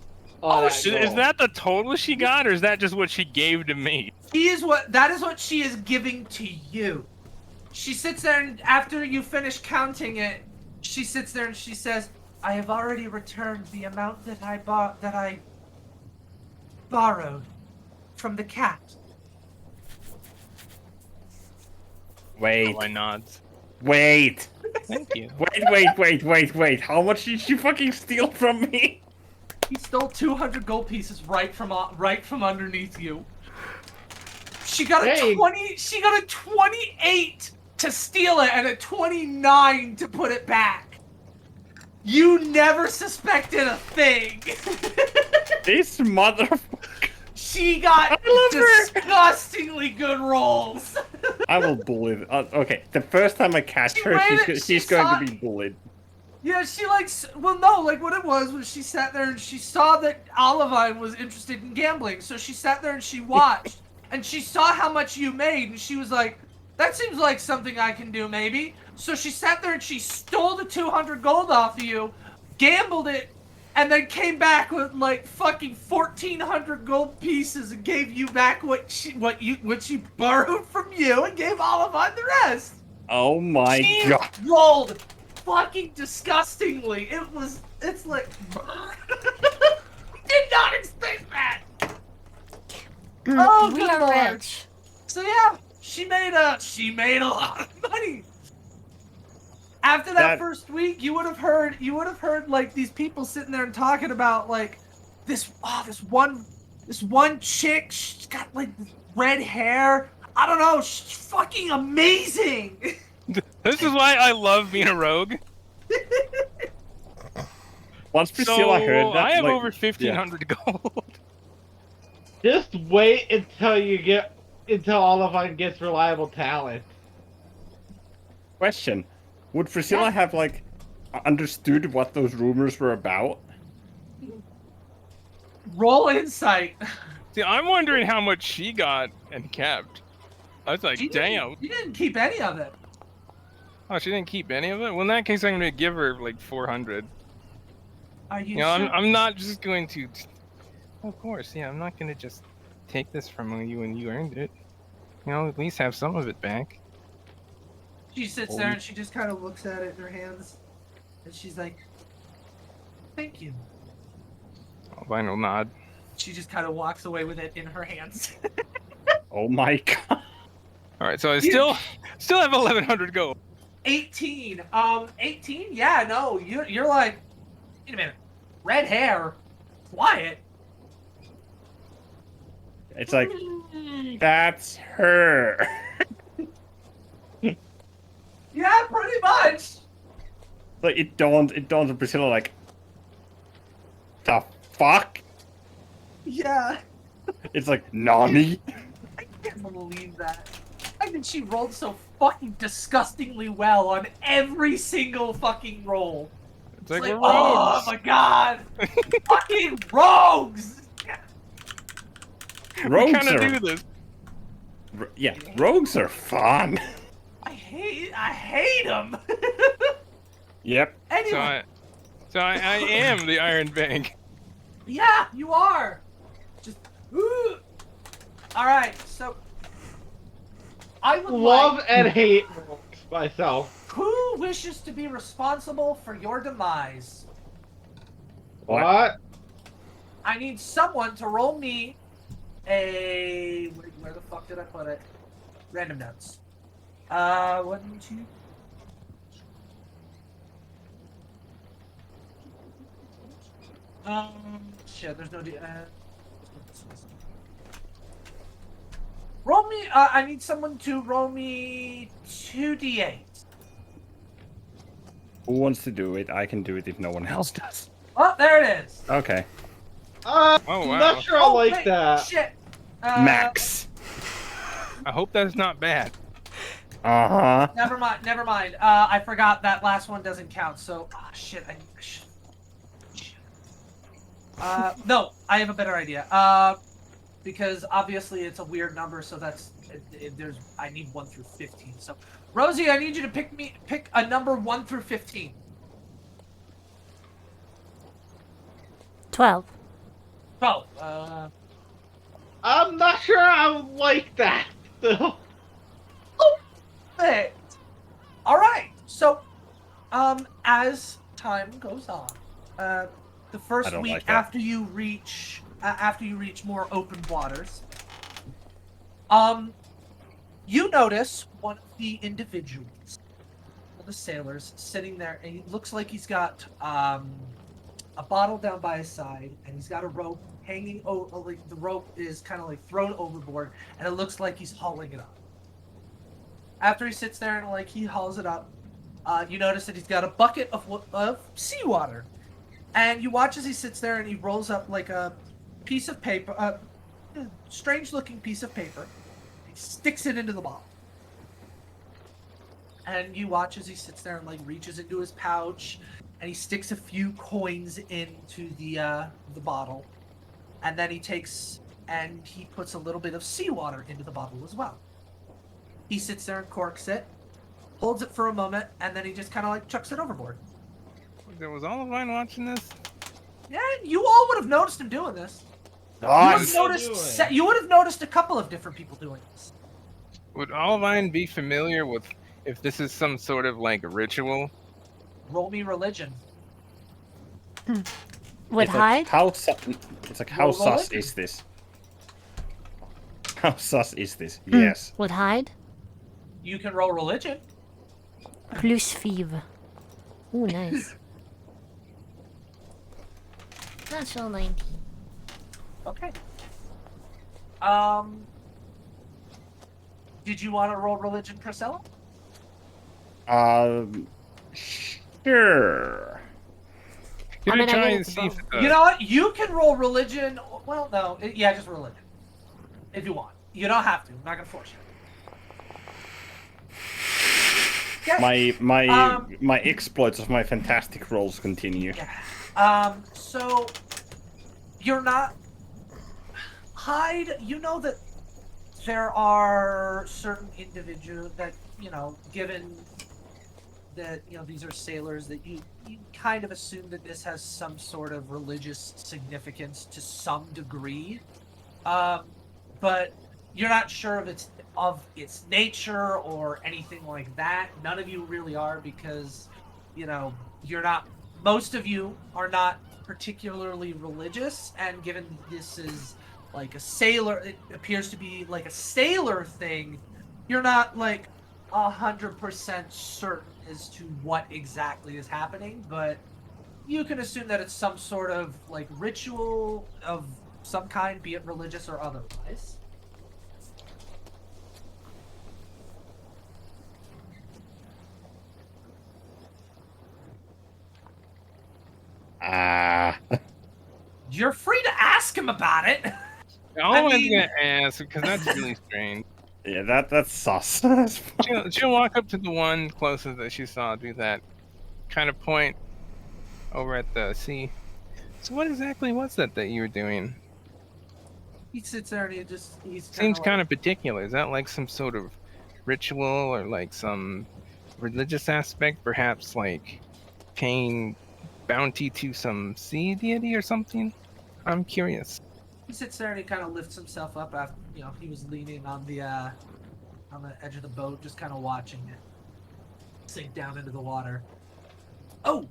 Oh, Is that the total she got, or is that just what she gave to me? That is what she is giving to you. She sits there, and after you finish counting it, she sits there and she says, "I have already returned the amount that I borrowed from the cat." Wait. Why not? Wait. Thank you. Wait. How much did she fucking steal from me? He stole 200 gold pieces right from underneath you. She got a Hey. 20. She got a 28 to steal it and a 29 to put it back. You never suspected a thing. This motherfucker. She got I love her. disgustingly good rolls. I will bully. Okay, the first time I catch She her, ran it, she's she going saw- to be bullied. Yeah, she what it was she sat there and she saw that Olivine was interested in gambling, so she sat there and she watched, and she saw how much you made, and she was like, that seems like something I can do, maybe. So she sat there and she stole the 200 gold off of you, gambled it, and then came back with like fucking 1,400 gold pieces and gave you back what she borrowed from you and gave Olivine the rest. Oh my She god. rolled fucking disgustingly. It's like did not expect that. Oh, we good are lord. rich. So yeah, she made a lot of money. After that first week, you would have heard like these people sitting there and talking about like this one chick. She's got like red hair. I don't know. She's fucking amazing. This is why I love being a rogue. Once Priscilla heard that, I have like, over 1,500 gold. Just wait until Olivine gets reliable talent. Question: would Priscilla Yes. have like understood what those rumors were about? Roll insight. See, I'm wondering how much she got and kept. I was like, She damn. didn't keep any of it. Oh, she didn't keep any of it? Well, in that case, I'm going to give her like 400. Are you You know, sure? I'm not just going to. Of course, yeah, I'm not going to just take this from you when you earned it. You know, at least have some of it back. She sits there and she just kind of looks at it in her hands, and she's like, "Thank you." Olivine will nod. She just kind of walks away with it in her hands. Oh my god! All right, so I You- still have 1,100 gold. 18. 18? Yeah, no, you're like, wait a minute. Red hair? Quiet? It's like that's her. Yeah, pretty much. Like it dawned on Priscilla like, the fuck? Yeah. It's like Nani. I can't believe that. I think she rolled so fucking disgustingly well on every single fucking roll. It's like, It's we're oh rogues. my god! Fucking rogues! We Rogues kind of are do this. yeah, rogues are fun. I hate them. Yep. Anyway, So I am the Iron Bank. yeah, you are. Just ooh. All right, so I would Love like. and hate rogues myself. Who wishes to be responsible for your demise? What? I need someone to roll me a. Where the fuck did I put it? Random notes. 1, 2. Shit. There's no. Roll me. I need someone to roll me 2d8. Who wants to do it? I can do it if no one else does. Oh, there it is. Okay. Oh, wow. Not sure I Oh, like wait, that. Shit. Max. I hope that's not bad. Uh-huh. Never mind. Never mind. I forgot that last one doesn't count. So, shit. Shit. No, I have a better idea. Because obviously it's a weird number, so that's I need 1 through 15. So, Rosie, I need you to pick a number 1 through 15. 12. 12. I'm not sure I like that. Still. Perfect. All right. So, as time goes on, the first I don't week like that. after you reach more open waters, you notice one of the individuals, one of the sailors, sitting there, and he looks like he's got a bottle down by his side, and he's got a rope hanging over. Like the rope is kind of like thrown overboard, and it looks like he's hauling it up. After he sits there and like he hauls it up, you notice that he's got a bucket of seawater, and you watch as he sits there and he rolls up like a piece of paper, a strange-looking piece of paper. He sticks it into the bottle, and you watch as he sits there and like reaches into his pouch, and he sticks a few coins into the bottle, and then he takes and he puts a little bit of seawater into the bottle as well. He sits there and corks it, holds it for a moment, and then he just kind of like chucks it overboard. Was Olivine watching this? Yeah, you all would have noticed him doing this. Nice. You would have noticed a couple of different people doing this. Would Olivine be familiar with if this is some sort of like ritual? Roll me religion. Would It's hide? like, how Roll sus religion. is this? How sus is this? Yes. Would hide? You can roll religion. Plus 5. Ooh, nice. Natural 19. Okay. Did you want to roll religion, Priscilla? Sure. Can I mean, I try get and it see if both. the, You know what? You can roll religion. Well, no. Yeah, just religion. if you want. You don't have to. I'm not gonna force you. Okay. My exploits of my fantastic rolls continue. Yeah. So you're not Hyde. You know that there are certain individuals that given that these are sailors, that you kind of assume that this has some sort of religious significance to some degree, but you're not sure of its nature or anything like that. None of you really are, because you're not. Most of you are not particularly religious, and given this is like a sailor, it appears to be like a sailor thing. You're not like 100% certain as to what exactly is happening, but you can assume that it's some sort of like ritual of some kind, be it religious or otherwise. You're free to ask him about it. I was gonna ask because that's really strange. Yeah, that's sus. She'll walk up to the one closest that she saw, do that kind of point over at the sea. So what exactly was that you were doing? He sits there and he's Seems kind of particular. Is that like some sort of ritual or like some religious aspect? Perhaps like paying bounty to some sea deity or something? I'm curious. He sits there and he kind of lifts himself up after he was leaning on the edge of the boat, just kind of watching it sink down into the water. Oh,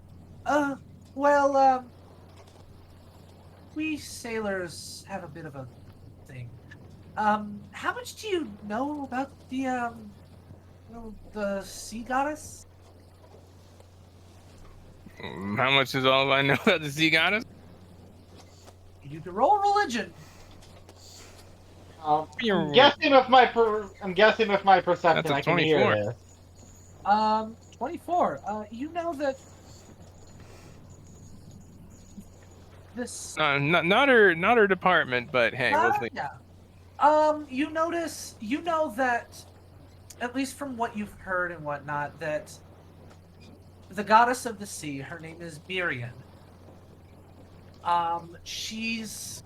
well, we sailors have a bit of a thing. How much do you know about the sea goddess? How much is all I know about the sea goddess? You can roll religion. I'm guessing with my perception, That's a I can 24. hear this. 24. You know that this. Not her department, but hey, we'll see. Yeah. You know that, at least from what you've heard and whatnot, that the goddess of the sea, her name is Miriam. She's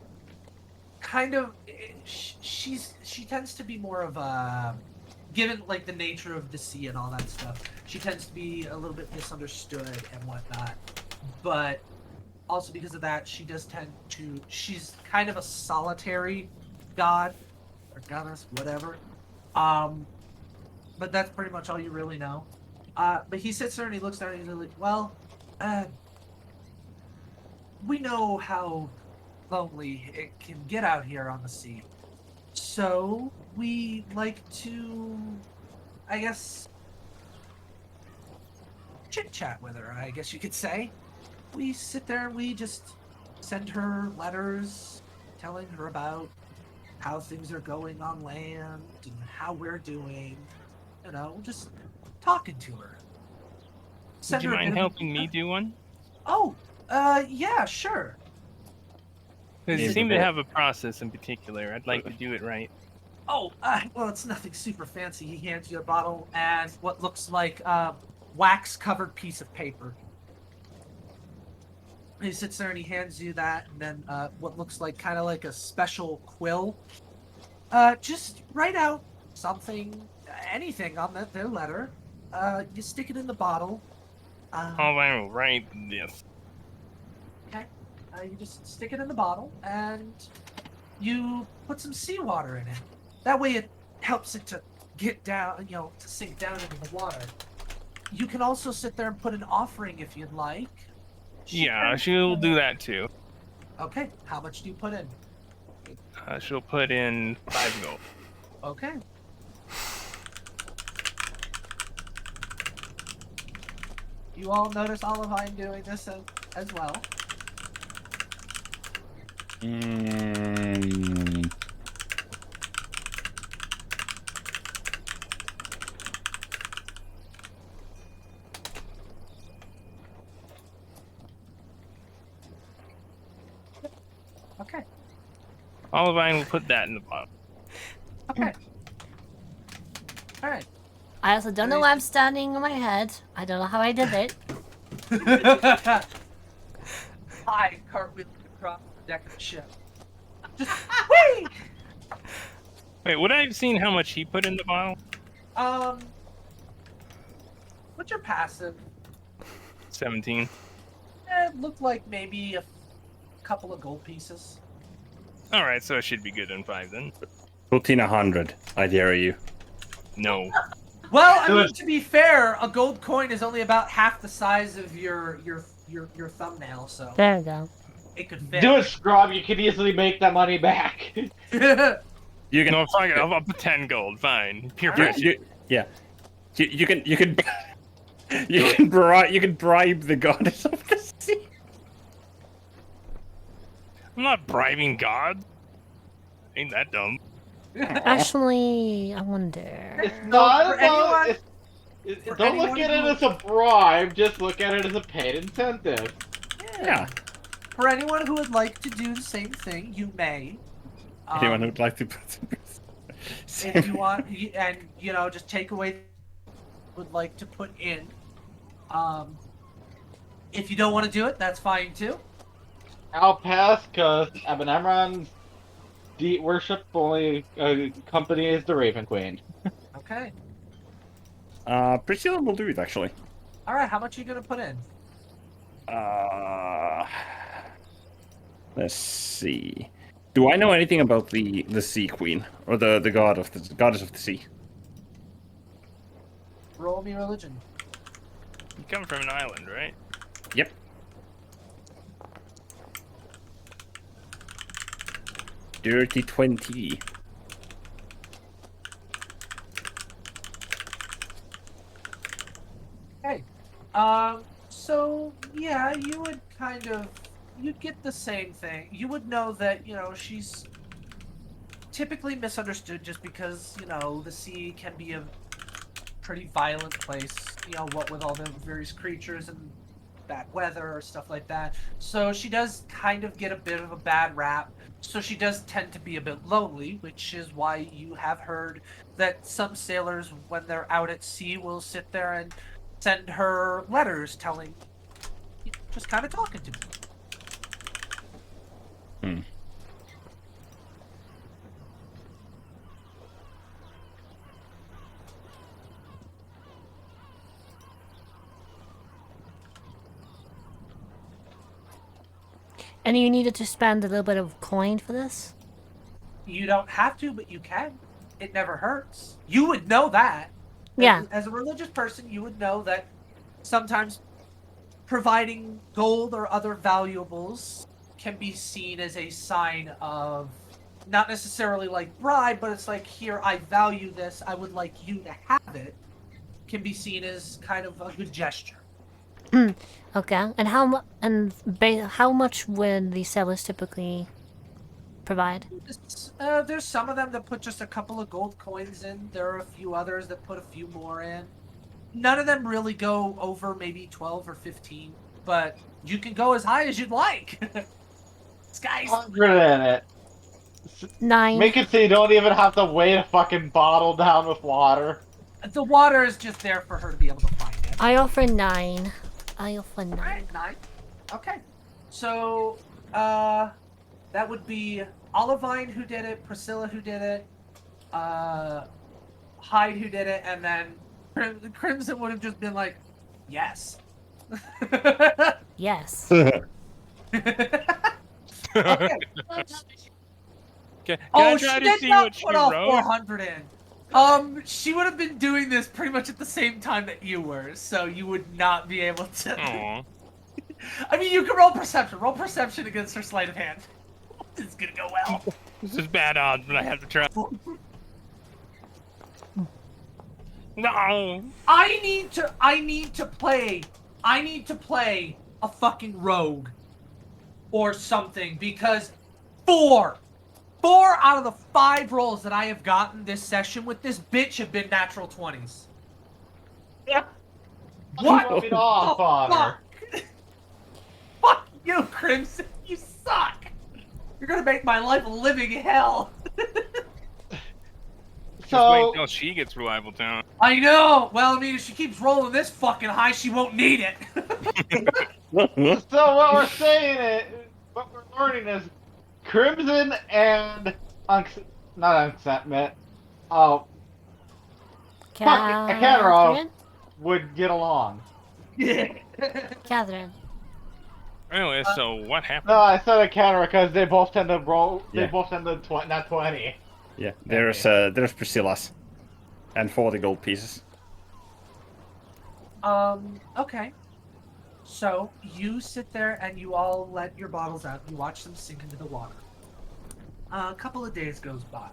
kind of, she tends to be more of a, given like the nature of the sea and all that stuff, she tends to be a little bit misunderstood and whatnot. But also because of that, she's kind of a solitary god or goddess, whatever. But that's pretty much all you really know. But he sits there and he looks down and he's like, well, we know how lonely it can get out here on the sea. So we like to, I guess, chit-chat with her, I guess you could say. We sit there and we just send her letters telling her about how things are going on land and how we're doing. Just talking to her. Would you mind helping me do one? Oh, yeah, sure. Because you seem to have a process in particular. I'd like to do it right. Oh, well, it's nothing super fancy. He hands you a bottle and what looks like a wax-covered piece of paper. He sits there and he hands you that, and then what looks like kind of like a special quill. Just write out something, anything on their letter. You stick it in the bottle. I will write this. Okay. You just stick it in the bottle, and you put some seawater in it. That way it helps it to get down, to sink down into the water. You can also sit there and put an offering if you'd like. Yeah, she'll do that too. Okay, how much do you put in? She'll put in 5 gold. Okay. You all notice Olivine doing this as well. Okay. Olivine will put that in the bottle. Okay. All right. I also don't know why I'm standing on my head. I don't know how I did it. I cartwheel across the deck of the ship. Just whee! Wait, would I have seen how much he put in the bottle? What's your passive? 17. It looked like maybe a couple of gold pieces. Alright, so I should be good on 5 then. Put in 100. I dare you. No. Well, I mean, to be fair, a gold coin is only about half the size of your thumbnail, so There we go. it could fit. Do it, scrub. You can easily make that money back. You can. No, fine, I'll put 10 gold, fine. Pure Alright. pressure. Yeah. You can. You can bribe the goddess of the sea. I'm not bribing God. Ain't that dumb. Actually, I wonder. It's not for about. anyone- for Don't look anyone at it who- as a bribe. Just look at it as a paid incentive. Yeah. For anyone who would like to do the same thing, you may. Anyone who'd like to put. If you want, and just take away. Would like to put in. If you don't want to do it, that's fine too. I'll pass because Abenamron's worship only accompanies the Raven Queen. Okay. Priscilla will do it actually. All right. How much are you gonna put in? Let's see. Do I know anything about the Sea Queen or the goddess of the sea? Roll me religion. You come from an island, right? Yep. Dirty 20. Okay. So yeah, you would you'd get the same thing. You would know that, she's typically misunderstood just because, the sea can be a pretty violent place, what with all the various creatures and bad weather or stuff like that. So she does kind of get a bit of a bad rap. So she does tend to be a bit lonely, which is why you have heard that some sailors, when they're out at sea, will sit there and send her letters telling, just kind of talking to me. Hmm. And you needed to spend a little bit of coin for this? You don't have to, but you can. It never hurts. You would know that. Yeah. As a religious person, you would know that sometimes providing gold or other valuables can be seen as a sign of, not necessarily like bribe, but it's like, here, I value this, I would like you to have it, can be seen as kind of a good gesture. Okay. And how much would the sellers typically provide? There's some of them that put just a couple of gold coins in. There are a few others that put a few more in. None of them really go over maybe 12 or 15, but you can go as high as you'd like. Sky's 100 in it. 9. Make it so you don't even have to weigh a fucking bottle down with water. The water is just there for her to be able to find it. I offer 9. I offer 9. Alright, 9. Okay. So, that would be Olivine who did it, Priscilla who did it, Hyde who did it, and then Crimson would have just been like, yes. Yes. Okay. Can Oh, I she try to did see not what she put all wrote? 400 in. She would have been doing this pretty much at the same time that you were, so you would not be able to. Aw. I mean, you can roll perception. Roll perception against her sleight of hand. This is gonna go well. This is bad odds, but I have to try. No. I need to play a fucking rogue or something because 4 out of the 5 rolls that I have gotten this session with this bitch have been natural 20s. Yeah. What? Rub it off on her. Fuck you, Crimson. You suck. You're gonna make my life a living hell. Just wait So until she gets reliable town. I know. Well, I mean, if she keeps rolling this fucking high, she won't need it. so what we're saying is, what we're learning is, Crimson and not Unsentment, fuck it, Catherine? would get along. Catherine. Anyway, so what happened? No, I said a Catara because they both tend to roll. They Yeah. both tend to not 20. Yeah, there's Priscilla's, and 40 gold pieces. Okay. So you sit there and you all let your bottles out. You watch them sink into the water. A couple of days go by.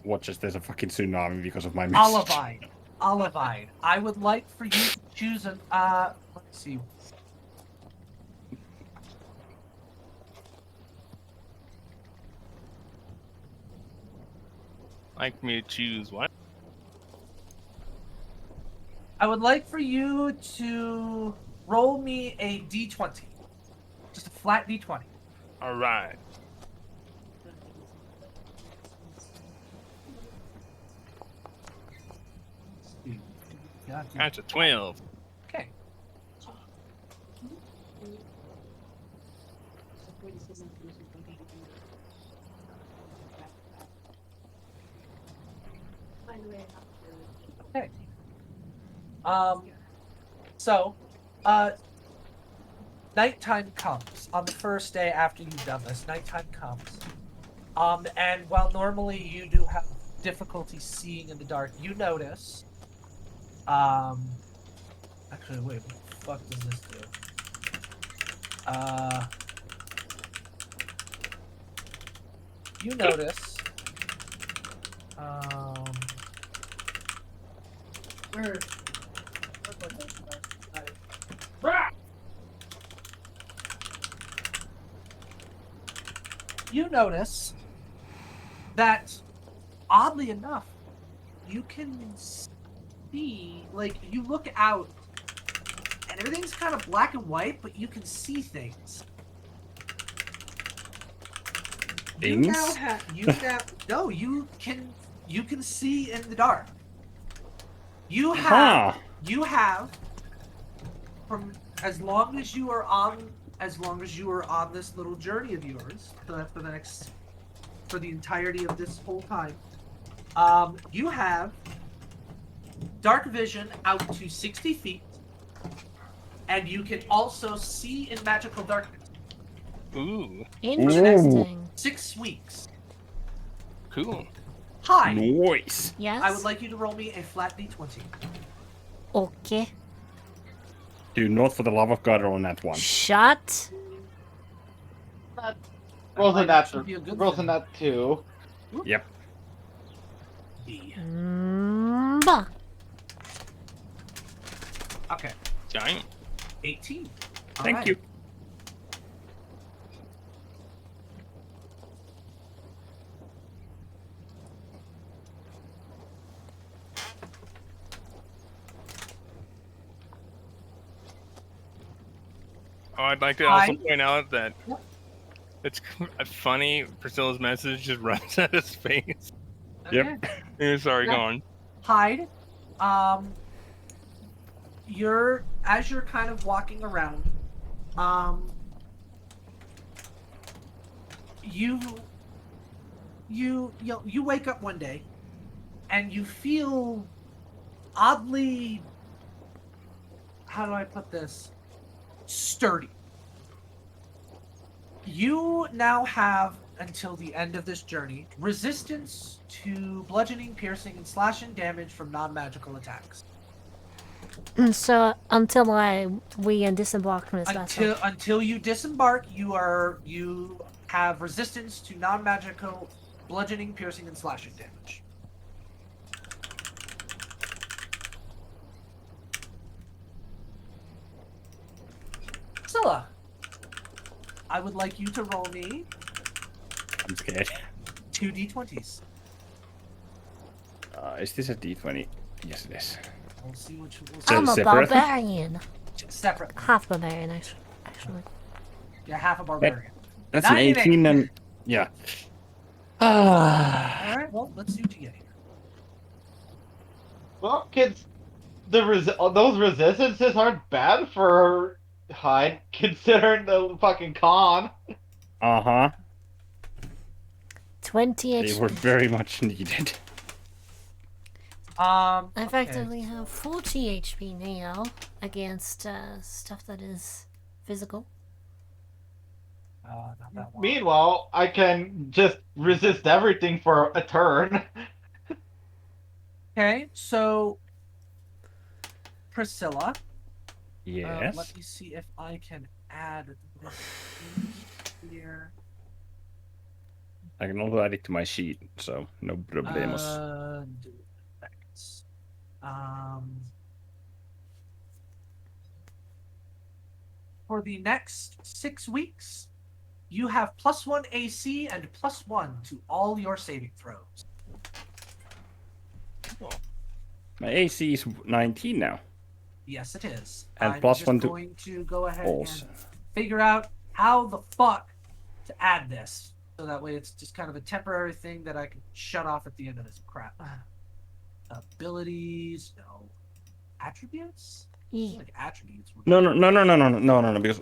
Watch as there's a fucking tsunami because of my message. Olivine. I would like for you to choose an let's see. Like me to choose what? I would like for you to roll me a d20. Just a flat d20. All right. That's a 12. Okay. Okay. So, nighttime comes on the first day after you've done this. Nighttime comes. And while normally you do have difficulty seeing in the dark, you notice. Actually, wait. What the fuck does this do? You notice. Where? You notice that, oddly enough, you can see, like, you look out, and everything's kind of black and white, but you can see things. You Things? now have, no, you can see in the dark. You have, from as long as you are on this little journey of yours, for the entirety of this whole time, you have dark vision out to 60 feet, and you can also see in magical darkness. Ooh, Interesting. 6 weeks. cool. Hi. Nice. Yes? I would like you to roll me a flat d20. Okay. Do not for the love of God roll on that one. Shut. Rolls in That that. should be a good Rolls thing. in that too. Yep. Bah. Okay. Giant. 18. Thank Alright. you. Oh, I'd like to also I- point out that Yep. it's funny. Priscilla's message just runs out of space. Yep. Sorry, Yeah. go on. Hyde, as you're kind of walking around, you wake up one day and you feel oddly, how do I put this, sturdy. You now have, until the end of this journey, resistance to bludgeoning, piercing, and slashing damage from non-magical attacks. So until we disembark from this vessel. Until you disembark, you have resistance to non-magical bludgeoning, piercing, and slashing damage. Scylla, I would like you to roll me I'm scared. 2 d20s. Is this a D20? Yes, it is. We'll see which we'll So- see. I'm a separate? barbarian. Separate. Half barbarian, actually. You're half a barbarian. That's an 98. 18 and... Yeah. All right, well, let's see what you get here. Well, kids, those resistances aren't bad for Hyde, considering the fucking con. Uh-huh. 20 They were HP. very much needed. I Okay, effectively have 40 HP now against stuff that is physical. not that one. Meanwhile, I can just resist everything for a turn. Okay, so Priscilla. Yes. Let me see if I can add this in here. I can also add it to my sheet, so no problemos. Do effects. For the next 6 weeks, you have +1 AC and +1 to all your saving throws. My AC is 19 now. Yes, it is. And I'm plus just 1 to going to go ahead balls. and figure out how the fuck to add this. So that way it's just kind of a temporary thing that I can shut off at the end of this crap. Abilities, no. Attributes? I feel like attributes would No, because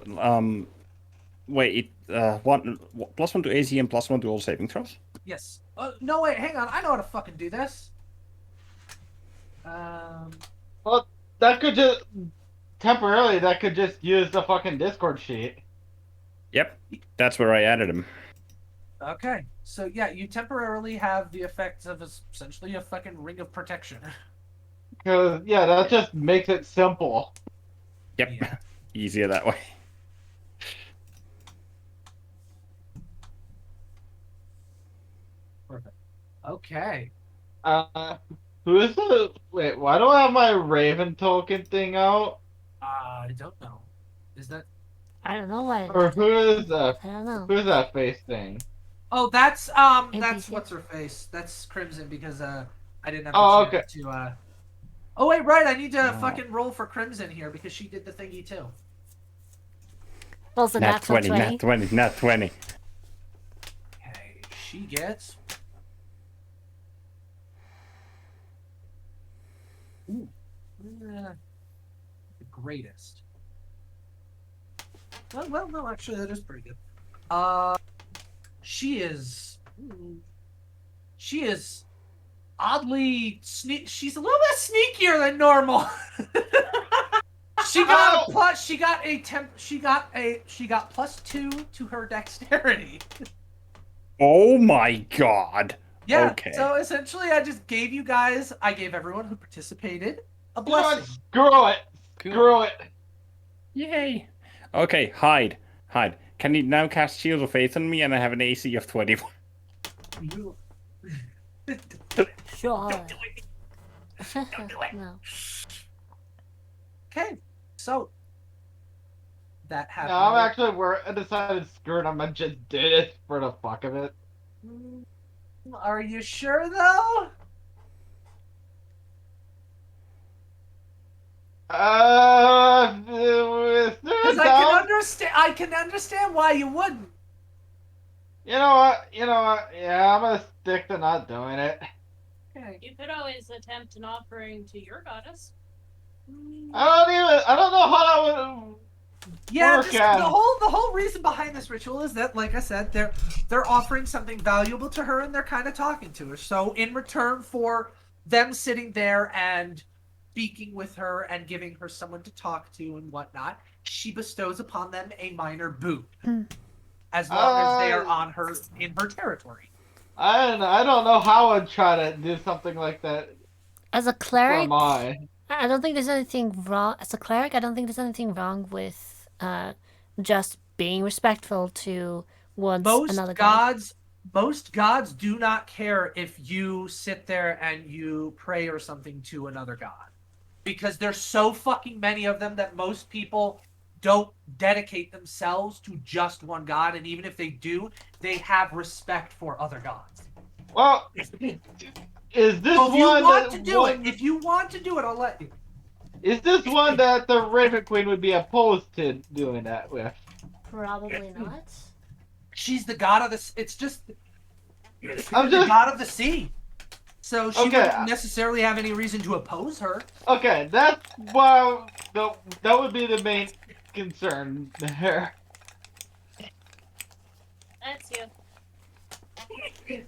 wait, +1 to AC and +1 to all saving throws. Yes. No, wait, hang on. I know how to fucking do this. Well, temporarily, that could just use the fucking Discord sheet. Yep, that's where I added them. Okay. So, yeah, you temporarily have the effects of essentially a fucking ring of protection. Because, yeah, that just makes it simple. Yep, Yeah. easier that way. Perfect. Okay. Who is the... Wait, why do I have my Raven token thing out? I don't know. Is that... I don't know what. Or who is that? I don't know. Who is that face thing? Oh, that's NPC. what's her face. That's Crimson because I didn't have Oh, the chance okay. to Oh wait, right, I need to fucking roll for Crimson here because she did the thingy too. Well, so Nat that's 20, 20. nat 20, nat 20. Okay, she gets Ooh. The greatest. Well, no, actually that is pretty good. She is oddly she's a little bit sneakier than normal. She got +2 to her dexterity. Oh my god. Yeah. Okay. So essentially I gave everyone who participated a You know what? blessing. Screw it. Cool. Screw it. Yay. Okay, Hyde. Can you now cast Shield of Faith on me and I have an AC of 21? You- Sure. Don't do it. Don't do it. No. Okay. So that No, happened. I'm actually I decided screw it. I'm gonna just did it for the fuck of it. Are you sure though? Because I can understand why you wouldn't. You know what? Yeah, I'm gonna stick to not doing it. Okay. You could always attempt an offering to your goddess. I don't know how that would. Yeah, Work the out. whole reason behind this ritual is that, like I said, they're offering something valuable to her and they're kind of talking to her. So in return for them sitting there and speaking with her and giving her someone to talk to and whatnot, she bestows upon them a minor boon, as long as they are in her territory. I don't know how I'd try to do something like that As a for cleric, mine. I don't think there's anything wrong. As a cleric, I don't think there's anything wrong with just being respectful to another god. Most gods do not care if you sit there and you pray or something to another god, because there's so fucking many of them that most people don't dedicate themselves to just one god, and even if they do, they have respect for other gods. Well, is this So if you one want that to do it, if you want to do it, I'll let you. Is this one that the Raven Queen would be opposed to doing that with? Probably not. She's the god of this. It's just I'm the just god of the sea. So she Okay. wouldn't necessarily have any reason to oppose her. okay. That's why that would be the main concern there. That's you.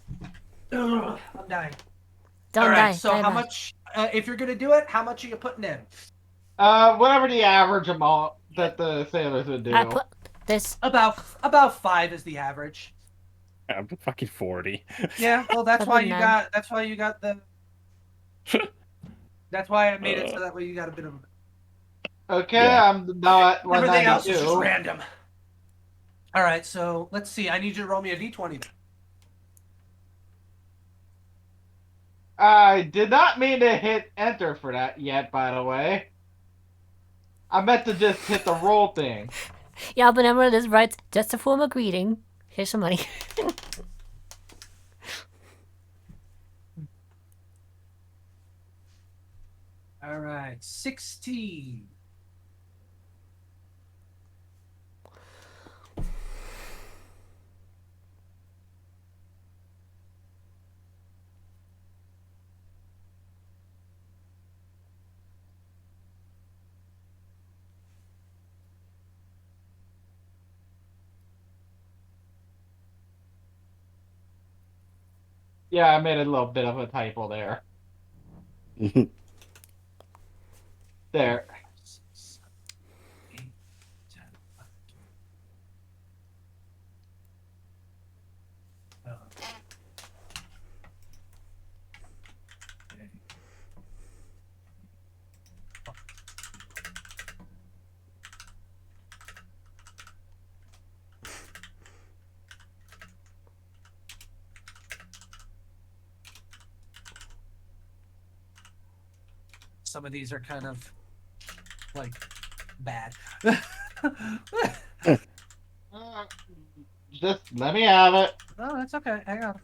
Ugh, I'm dying. Don't All right. die. So die how bad. much? If you're gonna do it, how much are you putting in? Whatever the average amount that the sailors would do. I put this. About 5 is the average. I'm fucking 40. Yeah. Well, that's That why wouldn't you matter. got. That's why you got the. That's why I made it so that way you got a bit of. Okay, Yeah. I'm now at Everything else is just 192. random. All right. So let's see. I need you to roll me a d20. I did not mean to hit enter for that yet, by the way. I meant to just hit the roll thing. Yeah, but remember this, right? Just a form of greeting. Here's some money. All right. 16. Yeah, I made a little bit of a typo there. There. 6, 7, 8, 10, 11, 12. Okay. Some of these are kind of like bad. Just let me have it. No, that's okay. Hang on.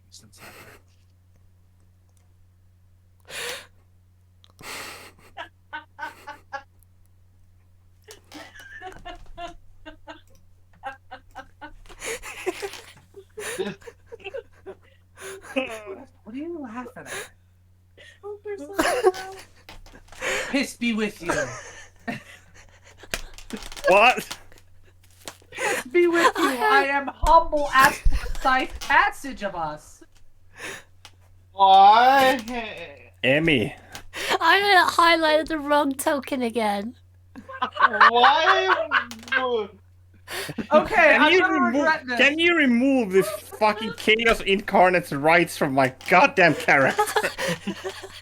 Since I- Just, What are you laughing at? Oh, Priscilla. Piss be with you. What? Piss be with you. I am humble as the safe passage of us. why? Emmy. I highlighted the wrong token again. Why? Okay, I'm gonna regret this. Can you remove this fucking chaos incarnate's rights from my goddamn character?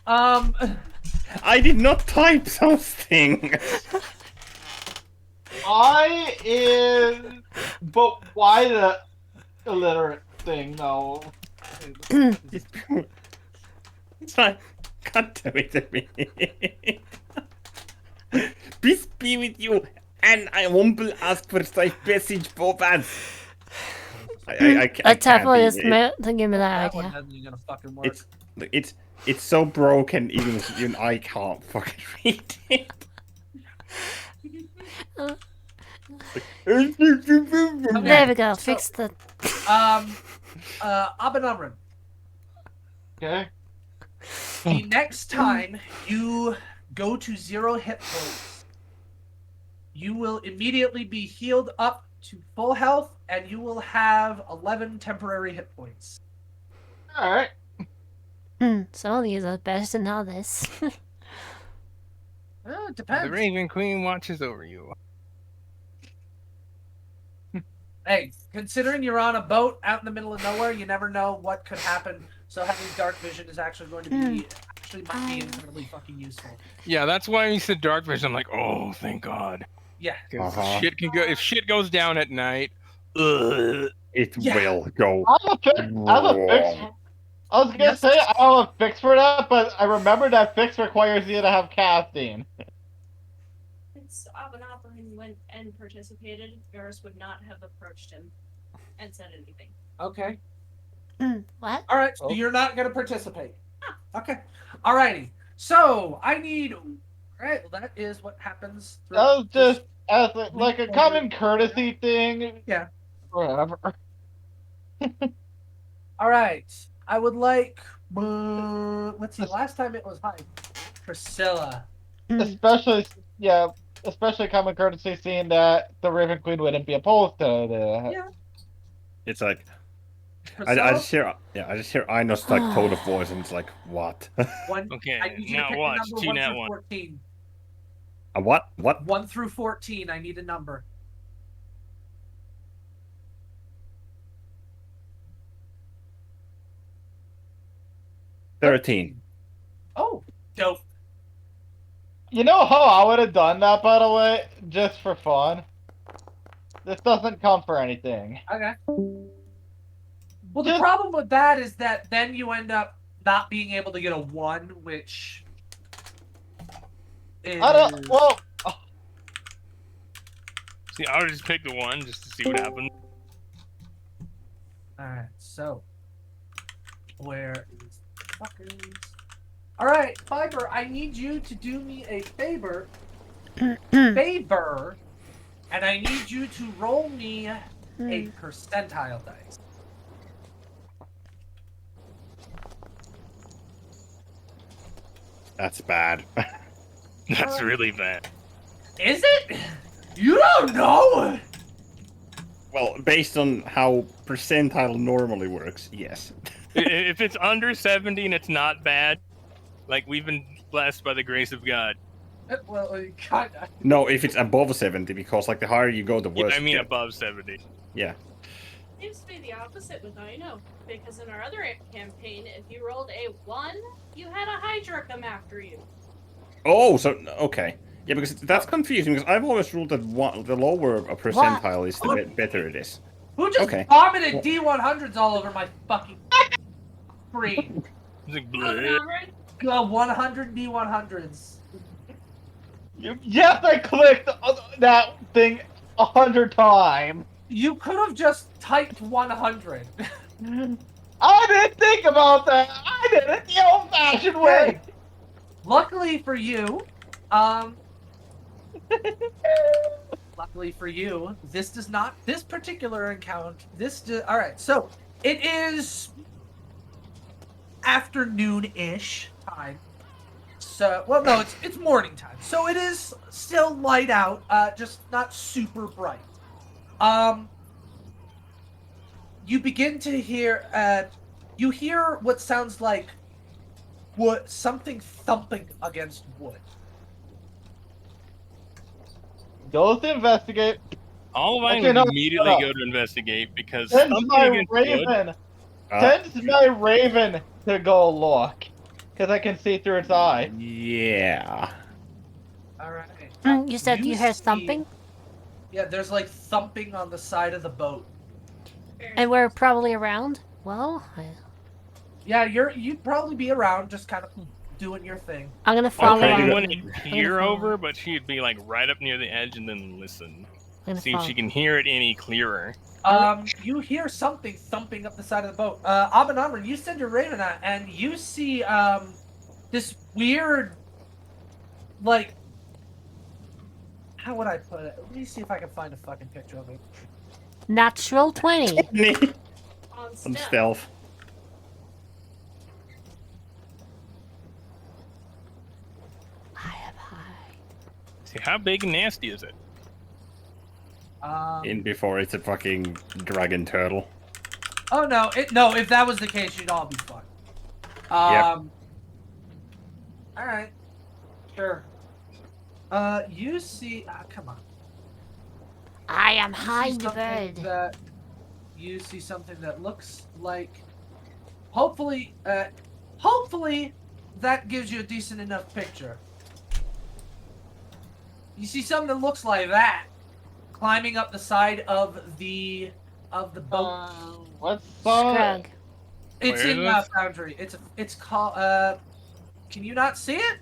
I did not type something. Why is. But why the illiterate thing, though? It's like, God damn it, Emmy. Peace be with you, and I humble ask for safe passage, Bobas. I A can't typo be- is to give me that That one idea. isn't gonna fucking work. It's so broken, even I can't fucking read it. There we go. So- Fix the. Abenamrin, Okay. the next time you go to 0 hit points, you will immediately be healed up to full health, and you will have 11 temporary hit points. Alright. Some of these are better than others. Well, it The depends. Raven Queen watches over you. Hey, considering you're on a boat out in the middle of nowhere, you never know what could happen. So having dark vision is actually going to be might be incredibly fucking useful. Yeah, that's why you said dark vision. I'm like, oh, thank God. Yeah. 'Cause Uh-huh. shit can go if shit goes down at night. Ugh. It Yeah. will go. I have a fix. I was gonna Yes. say I don't have a fix for that, but I remember that fix requires you to have casting. Since Abenaprin went and participated, Varus would not have approached him and said anything. Okay. What? All right. So Oh. you're not going to participate. Okay. Alrighty. So I need. All right. Well, that is what happens. That was throughout just as like a common courtesy thing. Yeah. Whatever. All right. I would like. Let's see. Last time it was hi, Priscilla. Especially, yeah, especially common courtesy, seeing that the Raven Queen wouldn't be opposed to that. Yeah. It's like I Priscilla. just hear Eino's like tone of voice, and it's like what? One. Okay, I need you now to pick watch. a number Two 1 nat through one. 14. A what? What? 1 through 14. I need a number. Yep. 13. Oh, dope. You know how I would have done that, by the way, just for fun. This doesn't count for anything. Okay. Well, the problem with that is that then you end up not being able to get a 1, which is... I don't. Well, See, I would just pick the 1 just to see what happens. Alright, so... Where is the fuckers? Alright, Fiber, I need you to do me a favor. Favor. And I need you to roll me a percentile dice. That's bad. That's really bad. Is it? You don't know? Well, based on how percentile normally works, yes. If it's under 70 and it's not bad, like we've been blessed by the grace of God. Well, kinda. No, if it's above 70, because like the higher you go, the Yeah, worse. I mean it gets. above 70. Yeah. Seems to be the opposite with Aino, because in our other campaign, if you rolled a 1, you had a Hydra come after you. Oh, so okay. Yeah, because that's confusing. Because I've always ruled that the lower a percentile is, the better it is. Who just Okay. vomited D100s all over my fucking screen? It's like, Oh, bleh. no, right? 100 D100s. yes, I clicked that thing 100 times. You could have just typed 100. I didn't think about that. I did it the old-fashioned way. Luckily for you, luckily for you, this does not. This particular encounter. All right. So it is afternoon-ish time. So, well, no, it's morning time. So it is still light out, just not super bright. You begin to hear, you hear what sounds like wood, something thumping against wood. Goes to investigate. All of mine Okay, would no, immediately no. go to investigate because Sends something my against wood. raven. Sends my raven to go look, because I can see through its eye. Yeah. All right. You said you heard see- thumping? Yeah, there's like thumping on the side of the boat. And we're probably around? Well, Yeah, you'd probably be around, just kind of doing your thing. I'm gonna Our follow Okay, Raven you- wouldn't peer over, but she'd be like right up near the edge and then listen. I'm gonna See if follow. she can hear it any clearer. You hear something thumping up the side of the boat. Abenamra, you send your raven out, and you see this weird, like, how would I put it? Let me see if I can find a fucking picture of it. Natural 20. On Some stealth. stealth. I have high. See, how big and nasty is it? In before it's a fucking dragon turtle. Oh no, if that was the case, you'd all be fine. Yep. All right, sure. You see, come on. I am You see high in the something bird. that- you see something that looks like, hopefully that gives you a decent enough picture. You see something that looks like that climbing up the side of the boat. What's Scrug. It's Where in is this? Foundry. It's called. Can you not see it?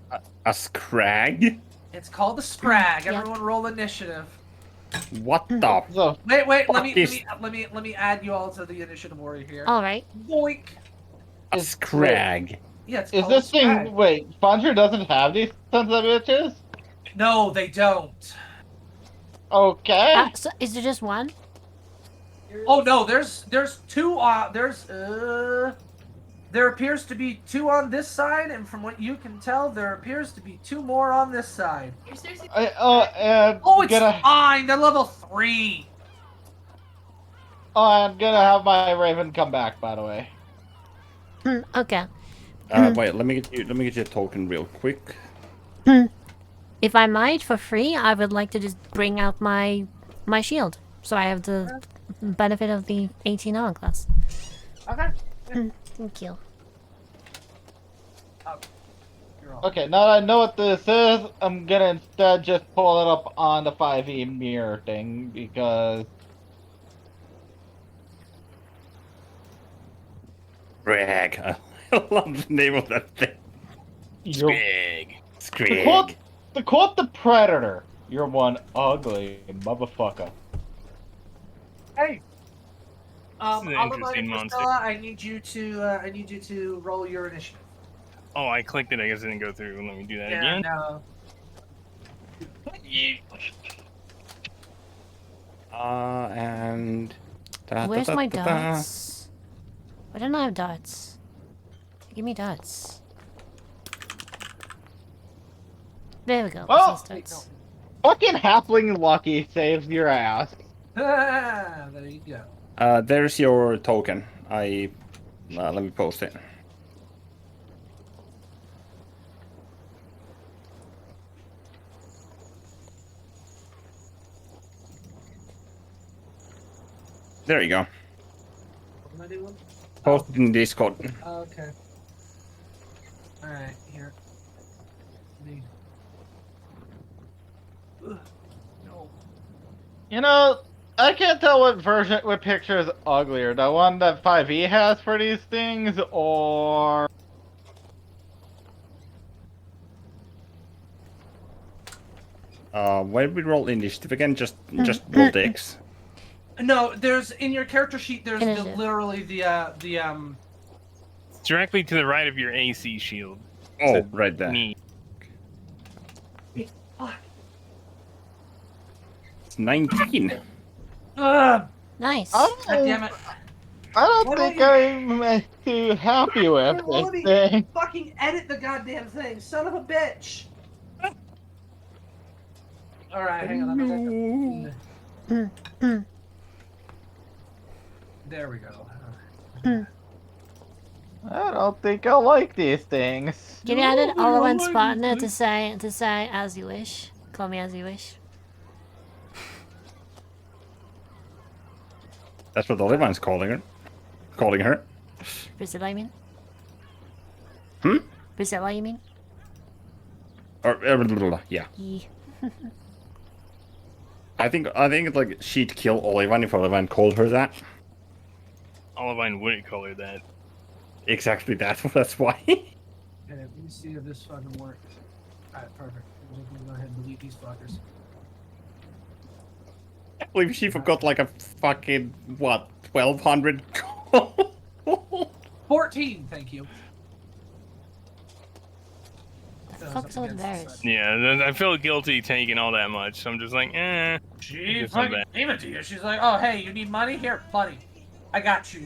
A scrag? It's called the Scrag. Yeah. Everyone, roll initiative. What the? So, Wait. Let Fuck me this. add you all to the initiative warrior here. Alright. Boink. A scrag. Yeah, it's Is called a this thing? scrag. Wait, Sponsor doesn't have these sons of bitches? No, they don't. Okay. So is there just one? Oh no, there's two. There appears to be two on this side, and from what you can tell, there appears to be two more on this side. You're seriously. And Oh, it's gonna, fine. They're level 3. I'm gonna have my Raven come back. By the way. Okay. Wait, let me get you a token real quick. If I might, for free, I would like to just bring out my shield, so I have the benefit of the 18 armor class. Okay. Thank you. You're all. Okay, now that I know what this is, I'm gonna instead just pull it up on the 5e mirror thing because Scrag. I love the name of that thing. Big. Scrag. to quote the Predator, you're one ugly motherfucker. Hey. This is an Oliver interesting and monster. Priscilla, I need you to roll your initiative. Oh, I clicked it. I guess it didn't go through. Let me do that Yeah, again. no. And... Where's my darts? Why don't I have darts? Give me darts. There we go. Well, That's darts. Fucking halfling lucky saves your ass. There you go. There's your token. Let me post it. There you go. What am I doing? Post it in Discord. Okay. Alright, here. Ugh, no. You know, I can't tell what picture is uglier, the one that 5e has for these things, or When we roll initiative again, just roll the X. No, there's in your character sheet. There's Initiative. literally It's directly to the right of your AC shield. Oh, Said right there. Me. It's 19. Nice. God damn it! I don't Why think don't I'm too happy with Let this me thing. fucking edit the goddamn thing, son of a bitch! All right, hang on. There we go. I don't think I like these things. Can you edit all of one's partner to say as you wish? Call me as you wish. That's what the Levine's calling her. Calling her. Priscilla, you mean? Hmm? Priscilla, you mean? Or yeah. Yee. I think like she'd kill Olivine if Olivine called her that. Olivine wouldn't call her that. Exactly that. That's why. Okay, let me see if this fucking works. Alright, perfect. I'm just gonna go ahead and delete these fuckers. I believe she forgot like a fucking what 1200 gold. 14, thank you. The fuck's with theirs? Yeah, then I feel guilty taking all that much. So I'm just like, eh. She It's not fucking bad. gave it to you. She's like, oh, hey, you need money? Here, money. I got you.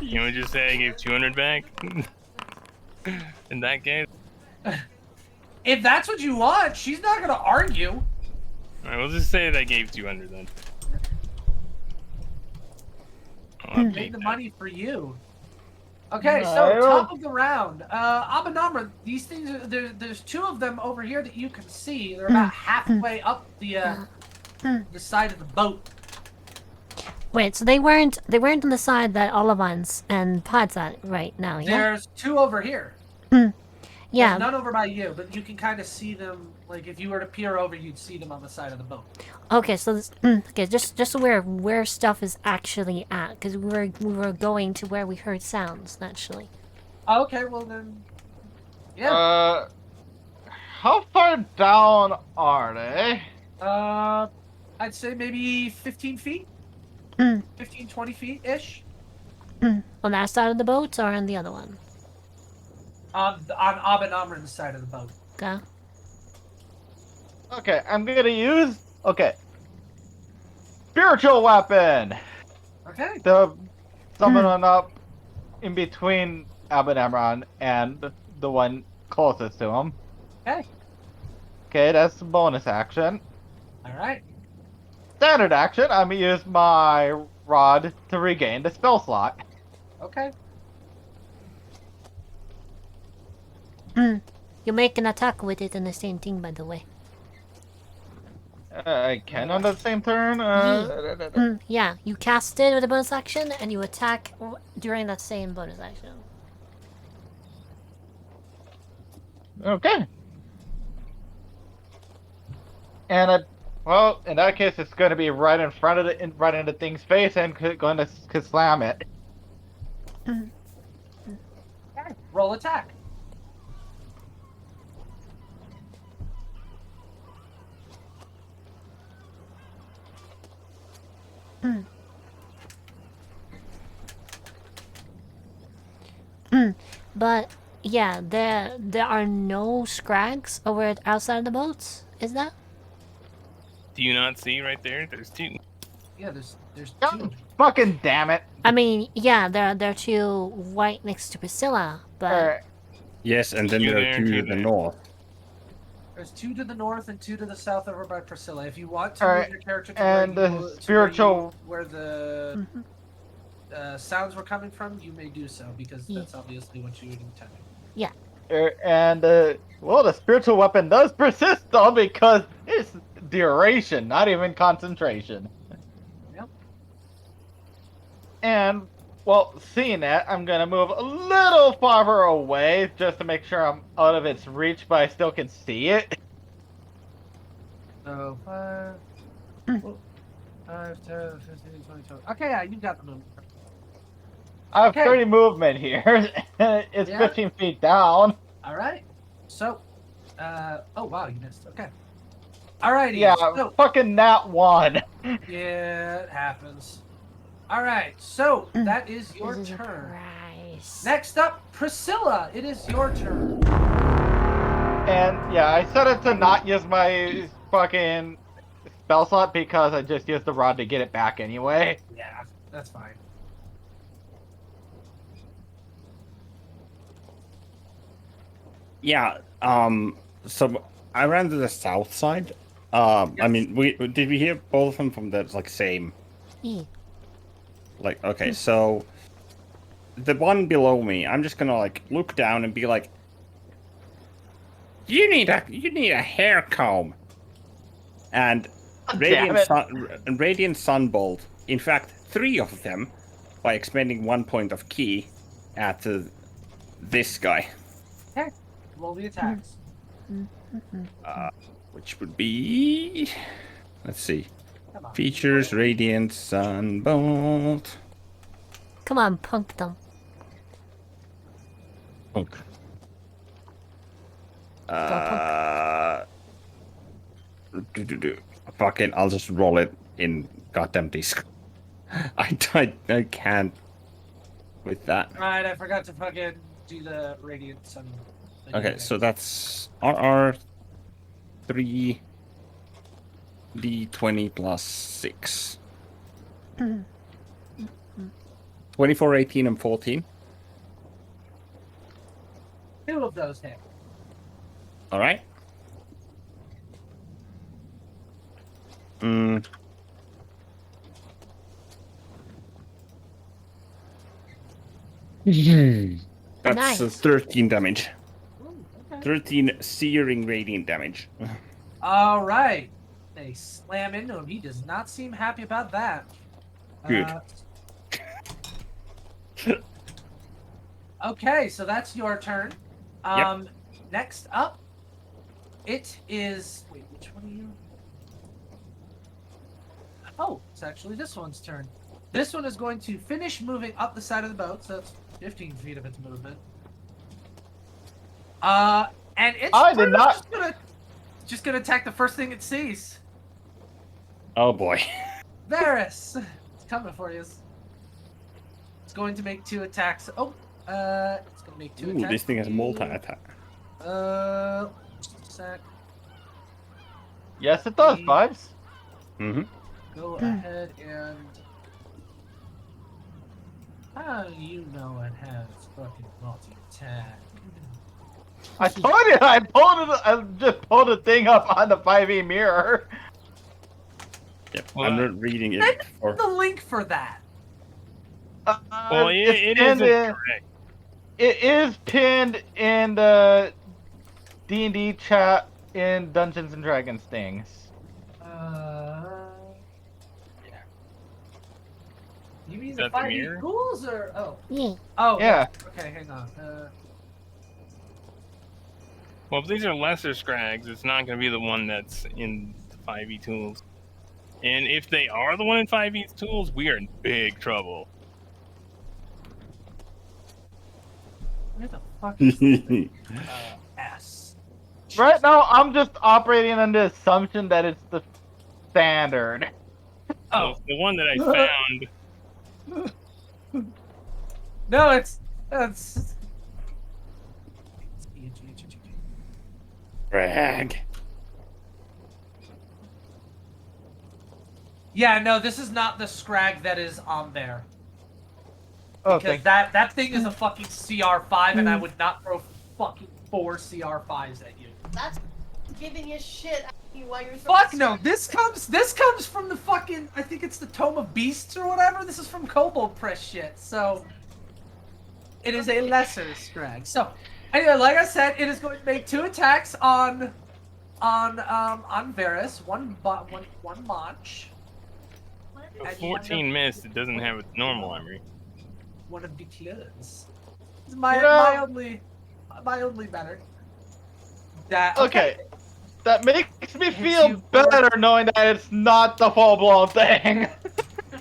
You would just say I gave 200 back? In that case? If that's what you want, she's not gonna argue. Alright, we'll just say that I gave 200 then. I'll Made update the that. money for you. Okay, I so don't- top of the round. Abanamra, these things, there's two of them over here that you can see. They're about halfway up the side of the boat. Wait, so they weren't on the side that Olivine's and Pod's at right now, yeah? There's two over here. Yeah. There's none over by you, but you can kind of see them. Like if you were to peer over, you'd see them on the side of the boat. Okay, so this, okay, just aware of where stuff is actually at, because we were going to where we heard sounds naturally. Okay, well then, yeah. How far down are they? I'd say maybe 15 feet, 15, 20 feet ish. On that side of the boat or on the other one? On Abin Amrin's side of the boat. Okay. Okay, I'm gonna use. Okay. Spiritual weapon! Okay. To summon one up in between Abinamron and the one closest to him. Okay. Okay, that's a bonus action. All right. Standard action, I'm gonna use my rod to regain the spell slot. Okay. You make an attack with it in the same thing, by the way. I can on the same turn. Yeah, you cast it with a bonus action, and you attack during that same bonus action. Okay. And well, in that case, it's going to be right in front of right in the thing's face, and going to slam it. Okay. Roll attack. But yeah, there are no scrags over outside the boats. Is that? Do you not see right there? There's two. Yeah, there's God, two. fucking damn it! I mean, yeah, there are two right next to Priscilla, but Alright. Yes, and then Two there there, are two two to the there. north. There's two to the north and two to the south over by Priscilla. If you want to All move right, your character to and where, the to spiritual- where the sounds were coming from, you may do so because that's obviously what you intended. And well, the spiritual weapon does persist though because it's duration, not even concentration. Yep. And well, seeing that, I'm gonna move a little farther away just to make sure I'm out of its reach, but I still can see it. So 5, 5, 10, 15, 20, 20. Okay, yeah, you got the move. I have Okay. 30 movement here. It's Yeah. 15 feet down. All right. So, oh wow, you missed. Okay. Alrighty. Yeah, So, fucking nat 1. yeah, it happens. All right. So that is your this is a turn. prize. Next up, Priscilla. It is your turn. And yeah, I set it to not use my fucking spell slot because I just used the rod to get it back anyway. Yeah, that's fine. Yeah. So I ran to the south side. I mean, did we hear both of them from the like same? Yeah. Like, okay, so the one below me, I'm just gonna like look down and be like, you need a hair comb. And Damn it. Radiant Sunbolt. In fact, 3 of them, by expending 1 point of key at this guy, Roll the attacks. which would be, let's see, Come on. features Radiant Sunbolt. Come on, punk them. Punk. Fucking, I'll just roll it in goddamn disc. I can't with that. Right, I forgot to fucking do the radiant sun. Okay, so that's RR 3 D20 plus 6. 24, 18, and 14. 2 of those hit. Alright. That's Nice. 13 damage. Ooh, okay. 13 searing radiant damage. All right. They slam into him. He does not seem happy about that. Good. Okay, so that's your turn. Yep. Next up, it is. Wait, which one are you? Oh, it's actually this one's turn. This one is going to finish moving up the side of the boat, so that's 15 feet of its movement. And it's I did pretty much not- just gonna attack the first thing it sees. Oh boy. Varys, it's coming for you. It's going to make 2 attacks. Oh, it's going to make 2 Ooh, attacks. this thing has on you. multi-attack. Just a sec. Yes, it does, Vibes. Mm-hmm. Go ahead and. How do you know it has fucking multi-attack? I told you, I just pulled the thing up on the 5e mirror. Yep, Well, I'm not reading it Send for... the link for that. Well, it is correct. It is pinned in the D&D chat in Dungeons and Dragons things. You mean Is the that the 5e mirror? tools or Yeah. Oh Yeah. Okay, hang on. Well, if these are lesser scrags, it's not going to be the one that's in the 5e tools. And if they are the one in 5e tools, we are in big trouble. Where the fuck is the thing? S. Right now, I'm just operating on the assumption that it's the standard. Oh, the one that I found. No, it's Drag. Yeah, no, this is not the scrag that is on there. Oh, Because that thing is a fucking CR5, and I would not throw fucking 4 CR5s at you. That's giving you shit at you while you're Fuck no! This comes from the fucking, I think it's the Tome of Beasts or whatever. This is from Kobold Press shit. So it is a lesser scrag. So anyway, like I said, it is going to make 2 attacks on Varys. One launch. A 14 missed, it doesn't have its normal armory. One of the clones. It's mildly better. That Okay. That makes me Hits feel you for- better knowing that it's not the full-blown thing.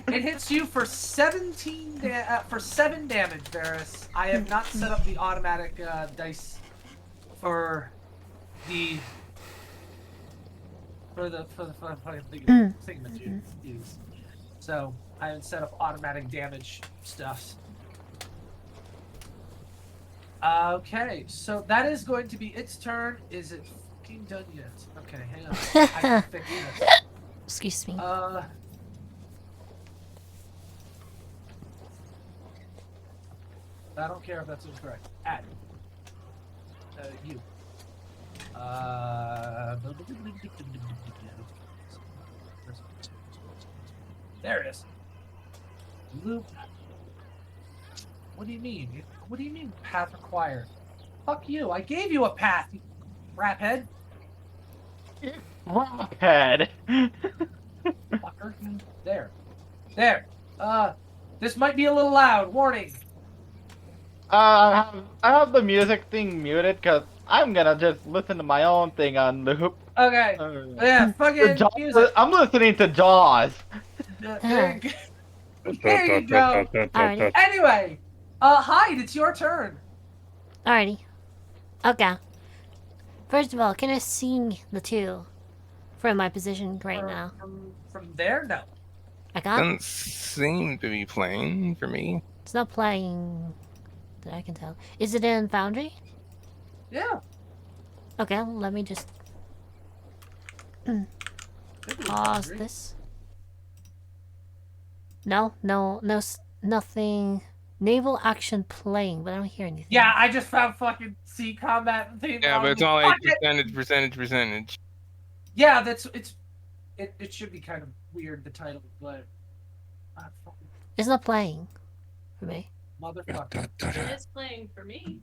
It hits you for 7 damage, Varys. I have not set up the automatic dice for the thing that you use. So I haven't set up automatic damage stuff. Okay, so that is going to be its turn. Is it fucking done yet? Okay, hang on. I can fix this. Excuse me. I don't care if that's incorrect. Add. You. There it is. Loop. What do you mean? What do you mean path required? Fuck you! I gave you a path, you craphead. Head. Fucker. There. There. This might be a little loud. Warning. I have the music thing muted because I'm gonna just listen to my own thing on loop. Okay. Yeah, fucking music. I'm listening to Jaws. There you go. There you go. Alrighty. Anyway, Hyde, it's your turn. Alrighty. Okay. First of all, can I see the 2 from my position right now? From there, no. I can't. Doesn't seem to be playing for me. It's not playing that I can tell. Is it in Foundry? Yeah. Okay, let me just pause this. No, nothing. Naval action playing, but I don't hear anything. Yeah, I just found fucking sea combat thing. Yeah, but it's all like percentage. Yeah, it should be kind of weird, the title, but It's not playing for me. motherfucker. It is playing for me.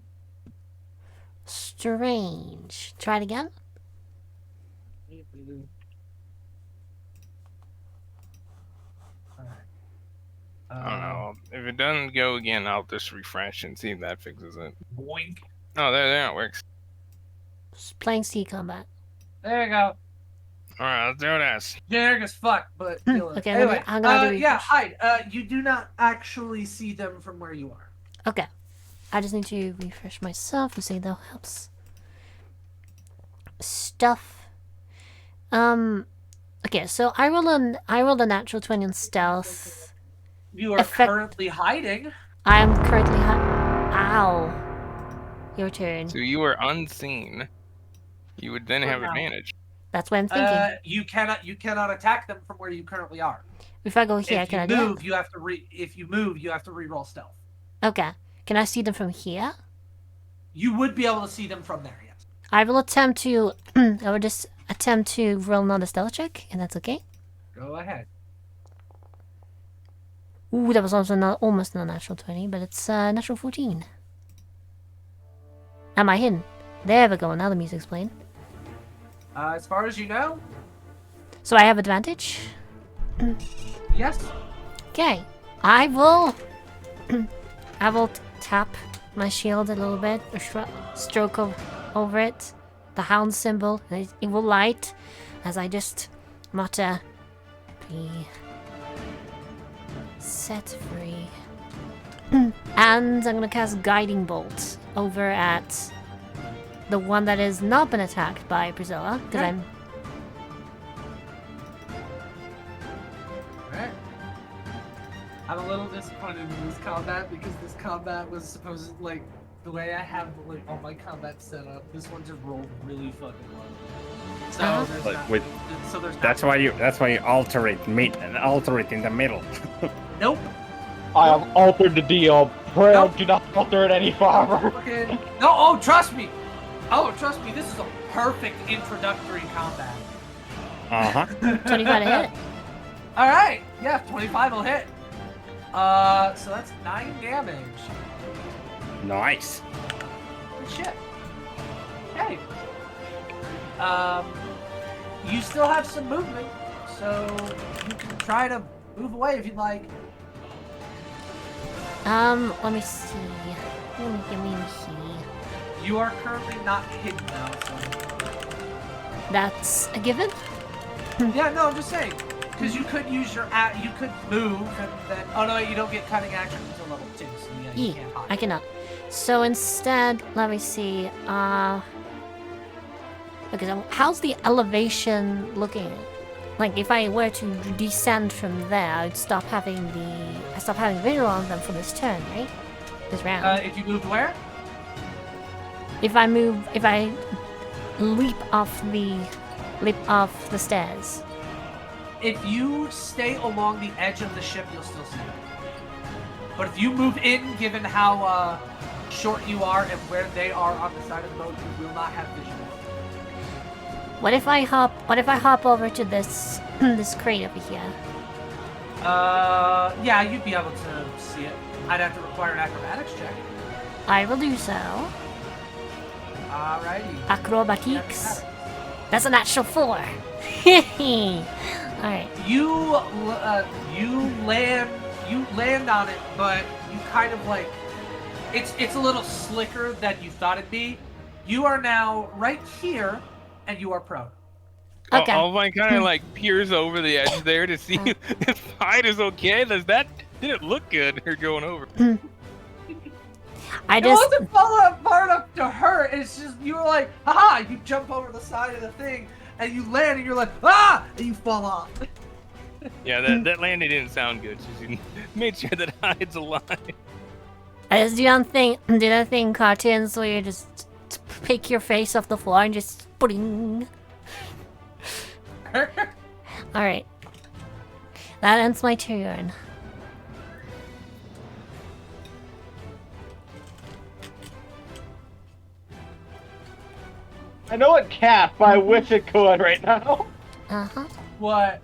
Strange. Try it again. I don't know. If it doesn't go again, I'll just refresh and see if that fixes it. Boink. Oh, there it works. It's playing sea combat. There you go. Alright, let's do this. Generic as fuck, but kill it. Okay, Anyway, I'm gonna do yeah, refresh. Hyde, you do not actually see them from where you are. Okay. I just need to refresh myself to see that helps. Stuff. Okay, so I rolled a natural 20 on stealth. You are Effect- currently hiding. I'm currently Ow. Your turn. So you are unseen. You would then have Now. advantage. That's what I'm thinking. You cannot attack them from where you currently are. If I go here, If can you I do move, you have to if you move, you have to re-roll stealth. it? Okay. Can I see them from here? You would be able to see them from there, yes. I will attempt to. I will just attempt to roll another stealth check, and that's okay. Go ahead. Ooh, that was also not almost a natural 20, but it's natural 14. Am I hidden? There we go. Now the music's playing. As far as you know, So I have advantage. yes. Okay. I will. I will tap my shield a little bit, or stroke over it. The hound symbol. And it will light as I just mutter, "Be set free." And I'm gonna cast Guiding Bolt over at the one that has not been attacked by Priscilla, because Okay. I'm. Alright. I'm a little disappointed in this combat because this combat was supposed like the way I have like all my combat set up. This one just rolled really fucking low. So Uh-huh. there's But not, with- so there's That's not, why you alter it in the middle. Nope. I have altered the deal. Pray Nope. do not alter it any farther. Fucking no. Oh, trust me. Oh, trust me. This is a perfect introductory combat. Uh-huh. 25 to hit. All right. Yeah, 25 will hit. So that's 9 damage. Nice. Good shit. Hey. You still have some movement, so you can try to move away if you'd like. Let me see. Let me see. You are currently not hidden now, so. That's a given? Yeah, no, I'm just saying. Because you could use your you could move and then. Oh no, you don't get cutting action until level 2, so yeah, you Yeah, can't hide. I cannot. So instead, let me see. Okay, so how's the elevation looking? Like, if I were to descend from there, I'd stop having visual on them for this turn, right? This round. If you moved where? If I leap off the stairs. If you stay along the edge of the ship, you'll still see them. But if you move in, given how short you are and where they are on the side of the boat, you will not have vision. What if I hop over to this this crate over here? Yeah, you'd be able to see it. I'd have to require an acrobatics check. I will do so. Alrighty. Acrobatics. That's a natural 4. Alright. You land on it, but you kind of like it's a little slicker than you thought it'd be. You are now right here, and you are prone. Okay. Alvine kind of like peers over the edge there to see if height is okay. Didn't look good. Her going over. I It just wasn't far enough to hurt. It's just you were like, haha! You jump over the side of the thing, and you land, and you're like, ah! And you fall off. Yeah, that landing didn't sound good. She made sure that hide's alive. I just do that thing cartoons where you just pick your face off the floor and just pudding. Alright. That ends my turn. I know it can't, but I wish it could right now. Uh-huh. What?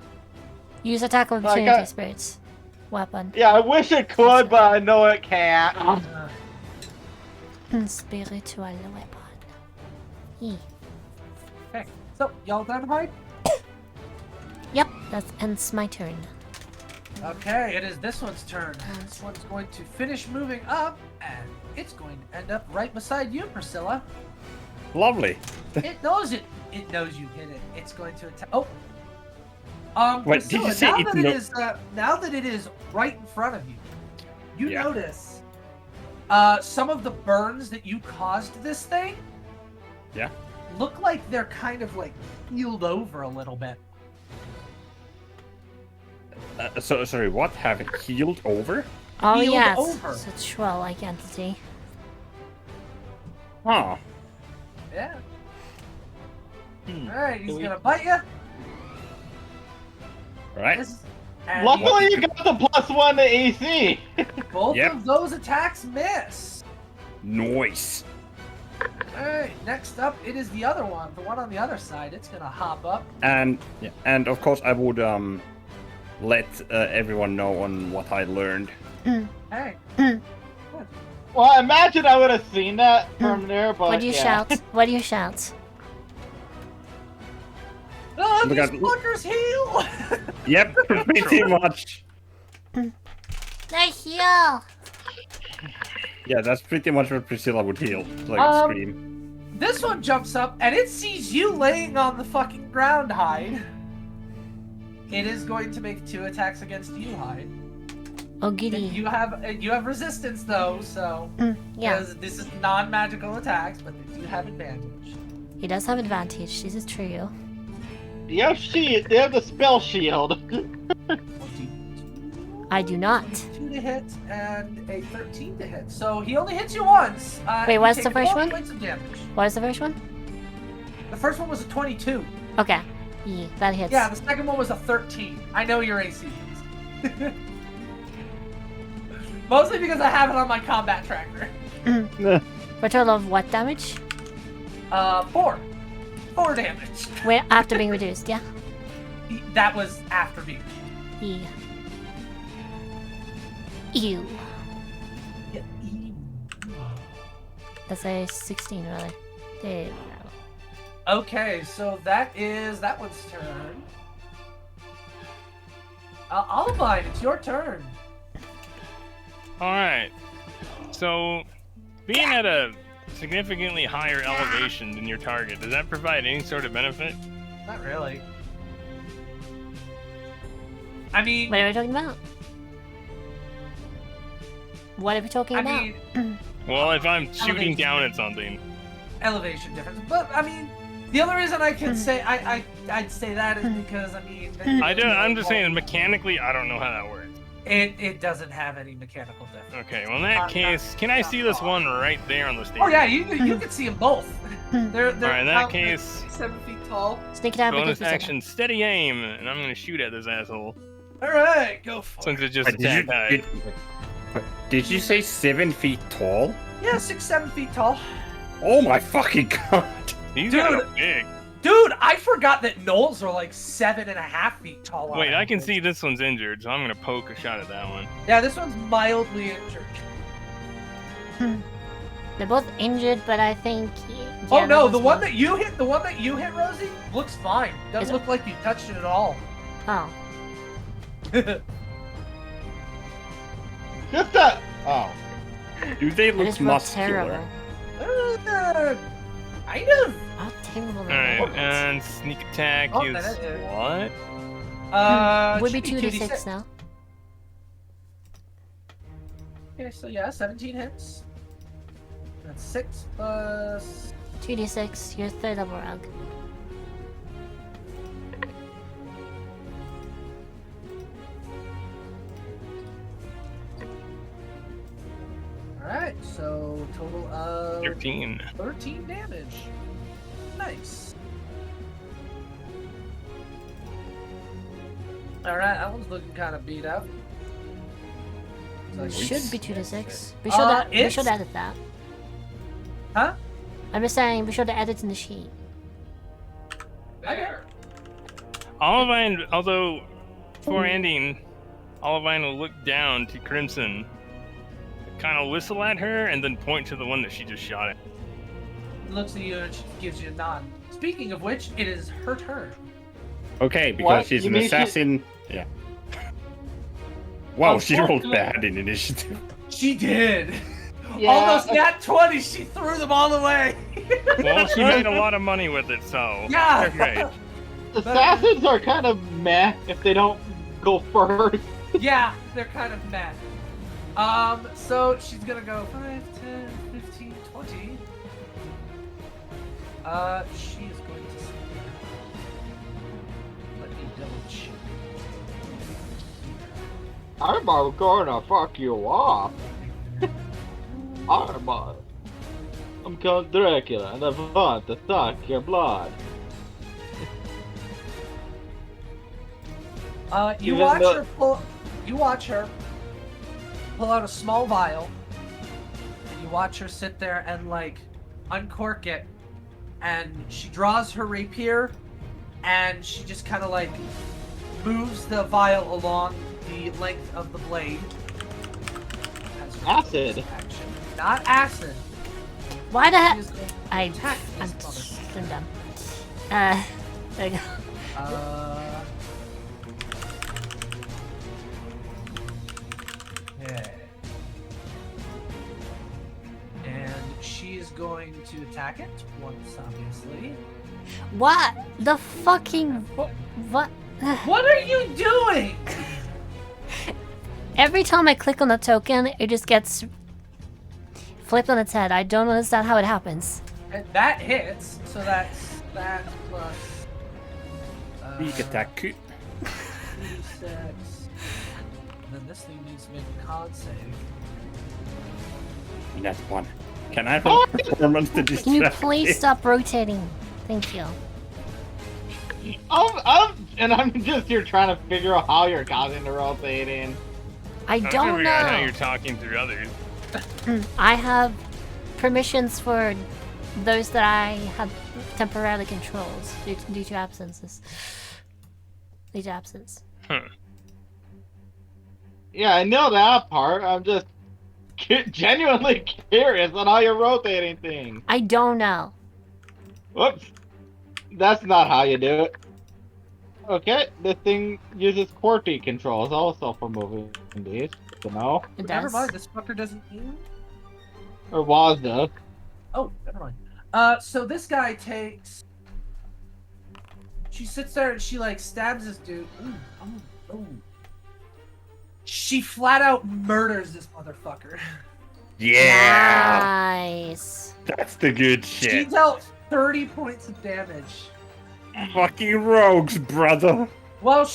Use attack of Like, opportunity spirits. Weapon. Yeah, I wish it could, but I know it can't. Spiritual weapon. E. Okay, so y'all done, hide? Yep, that ends my turn. Okay, it is this one's turn. This one's going to finish moving up, and it's going to end up right beside you, Priscilla. Lovely. It knows it. It knows you hit it. It's going to attack. Oh. Wait, did Priscilla, you say now it that kno- it is now that it is right in front of you, you Yeah. notice some of the burns that you caused this thing. Yeah. Look like they're kind of like healed over a little bit. So sorry, what have it healed over? Oh healed yeah, over. it's a troll-like entity. Oh. Yeah. Hmm. Alright, he's Do we- gonna bite you. Right. And Luckily, you got the +1 to AC. both Yep. of those attacks miss. Nice. Alright, next up, it is the other one. The one on the other side. It's gonna hop up. And of course I would let everyone know on what I learned. Hey. Well, I imagine I would have seen that from there, but What do you yeah. shout? What do you shout? Oh, Look these at- fuckers heal! Yep, pretty much. They heal! Yeah, that's pretty much what Priscilla would heal. Like scream. This one jumps up and it sees you laying on the fucking ground, Hyde. It is going to make 2 attacks against you, Hyde. Oh giddy. You have resistance though, so Yeah, because this is non-magical attacks, but they do have advantage. he does have advantage. This is true. You have shield. They have the spell shield. I do not. 2 to hit and a 13 to hit. So he only hits you once. Wait, you what's take the first 12 one? points of damage. What is the first one? The first one was a 22. Okay. Yeah, that hits. Yeah, the second one was a 13. I know your AC is. Mostly because I have it on my combat tracker. For a total of what damage? 4. 4 damage. Wait, after being reduced, yeah? That was after being. Yeah. Ew. Yeah. That's a 16, really. There we go. Okay, so that is that one's turn. Olivine, it's your turn. Alright. So, being at a significantly higher elevation than your target, does that provide any sort of benefit? Not really. I mean, What are we talking about? What are we talking I about? mean, Well, if I'm shooting down at something. elevation difference. But I mean, the only reason I can say I'd say that is because I mean, I'm just saying, mechanically, I don't know how that works. it doesn't have any mechanical difference. Okay, well in that case, can I see this one right there on the stage? Oh yeah, you can see them both. They're Alright, in that about case, 7 feet tall. Sneak attack. bonus 50%. action, steady aim, and I'm gonna shoot at this asshole. All right, go for Since it. it's just Wait, did, attack you, high. did you say 7 feet tall? Yeah, 6, 7 feet tall. Oh my fucking god! These Dude. guys are big. Dude, I forgot that gnolls are like 7.5 feet tall. on Wait, I can average. see this one's injured, so I'm gonna poke a shot at that one. Yeah, this one's mildly injured. They're both injured, but I think. Oh no, the one that you hit, Rosie, looks fine. Doesn't Is it- look like you touched it at all. Oh. Just that. Oh. Do they That look is not muscular? terrible. Kind of. How terrible they Alright, are. and sneak attack Oh, is that is- what? Would be should 2d6 now. Okay, so yeah, 17 hits. That's 6 plus. 2d6, your third level rogue. Alright, so total of 13. 13 damage. Nice. Alright, that one's looking kind of beat up. So It should be 2d6. Be Uh, sure, be it's- sure to edit that. Huh? I'm just saying, be sure to edit in the sheet. There. Olivine, although before ending, Olivine will look down to Crimson, kind of whistle at her, and then point to the one that she just shot at. Looks at you and she gives you a nod. Speaking of which, it is her turn. Okay, because What? she's You an mean she- assassin. Yeah. Wow, she rolled Unfortunately- bad in initiative. She did. Yeah. Almost nat 20. She threw them all away. Well, she made a lot of money with it, so Yeah. they're great. Assassins are kind of meh if they don't go first. Yeah, they're kind of mad. So she's gonna go 5, 10, 15, 20. She is going to. Let me double check. I'm gonna fuck you up. I'm Count Dracula, and I want to suck your blood. You Even watch though- her pull. You watch her pull out a small vial, and you watch her sit there and like uncork it, and she draws her rapier, and she just kind of like moves the vial along the length of the blade. As her Acid. bonus action. Not acid. Why the She heck? is going to I'm attack this motherfucker. I'm dumb. There you go. Yeah. And she is going to attack it once, obviously. What? The fucking what? What are you doing? Every time I click on the token, it just gets flipped on its head. I don't understand how it happens. And that hits, so that's that plus. Sneak attack. 36. And then this thing needs to make a con save. That's one. Can I roll performance to distract? Can you please it? stop rotating? Thank you. I'm just here trying to figure out how you're causing the rotating. I I'm trying to don't figure out how know. you're talking through others. I have permissions for those that I have temporarily controlled due to absences. Due to absence. Yeah, I know that part. I'm just genuinely curious on how you're rotating things. I don't know. Whoops. That's not how you do it. Okay, this thing uses QWERTY controls also for moving these. You know? It Never does. mind, this fucker doesn't move. Or was the. Oh, never mind. So this guy takes. She sits there and she like stabs this dude. Ooh. She flat out murders this motherfucker. Yeah, Nice. that's the good She shit. dealt 30 points of damage. Fucking rogues, brother. Well,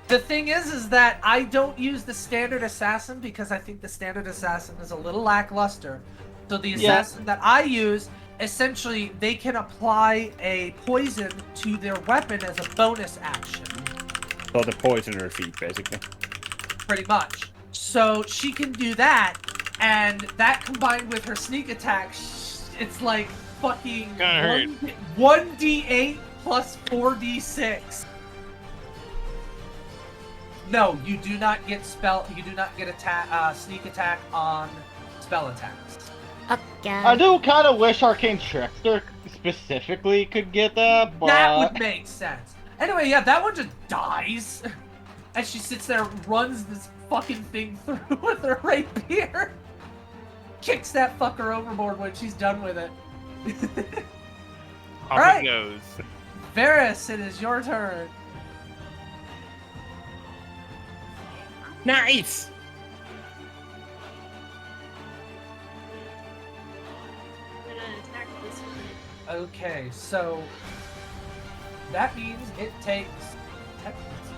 the thing is that I don't use the standard assassin because I think the standard assassin is a little lackluster. So the assassin that I use, essentially, they can apply a poison to their weapon as a bonus action, So the poisoner feat, basically. pretty much. So she can do that, and that combined with her sneak attack, it's like fucking Kinda hurt. 1d8 plus 4d6. No, you do not get sneak attack on spell attacks. Okay. I do kind of wish Arcane Trickster specifically could get that, but. That would make sense. Anyway, yeah, that one just dies. And she sits there, runs this fucking thing through with her rapier. Kicks that fucker overboard when she's done with it. Off Alright. it goes. Varys, it is your turn. Nice. I'm gonna attack this one. Okay, so that means it takes 10 points.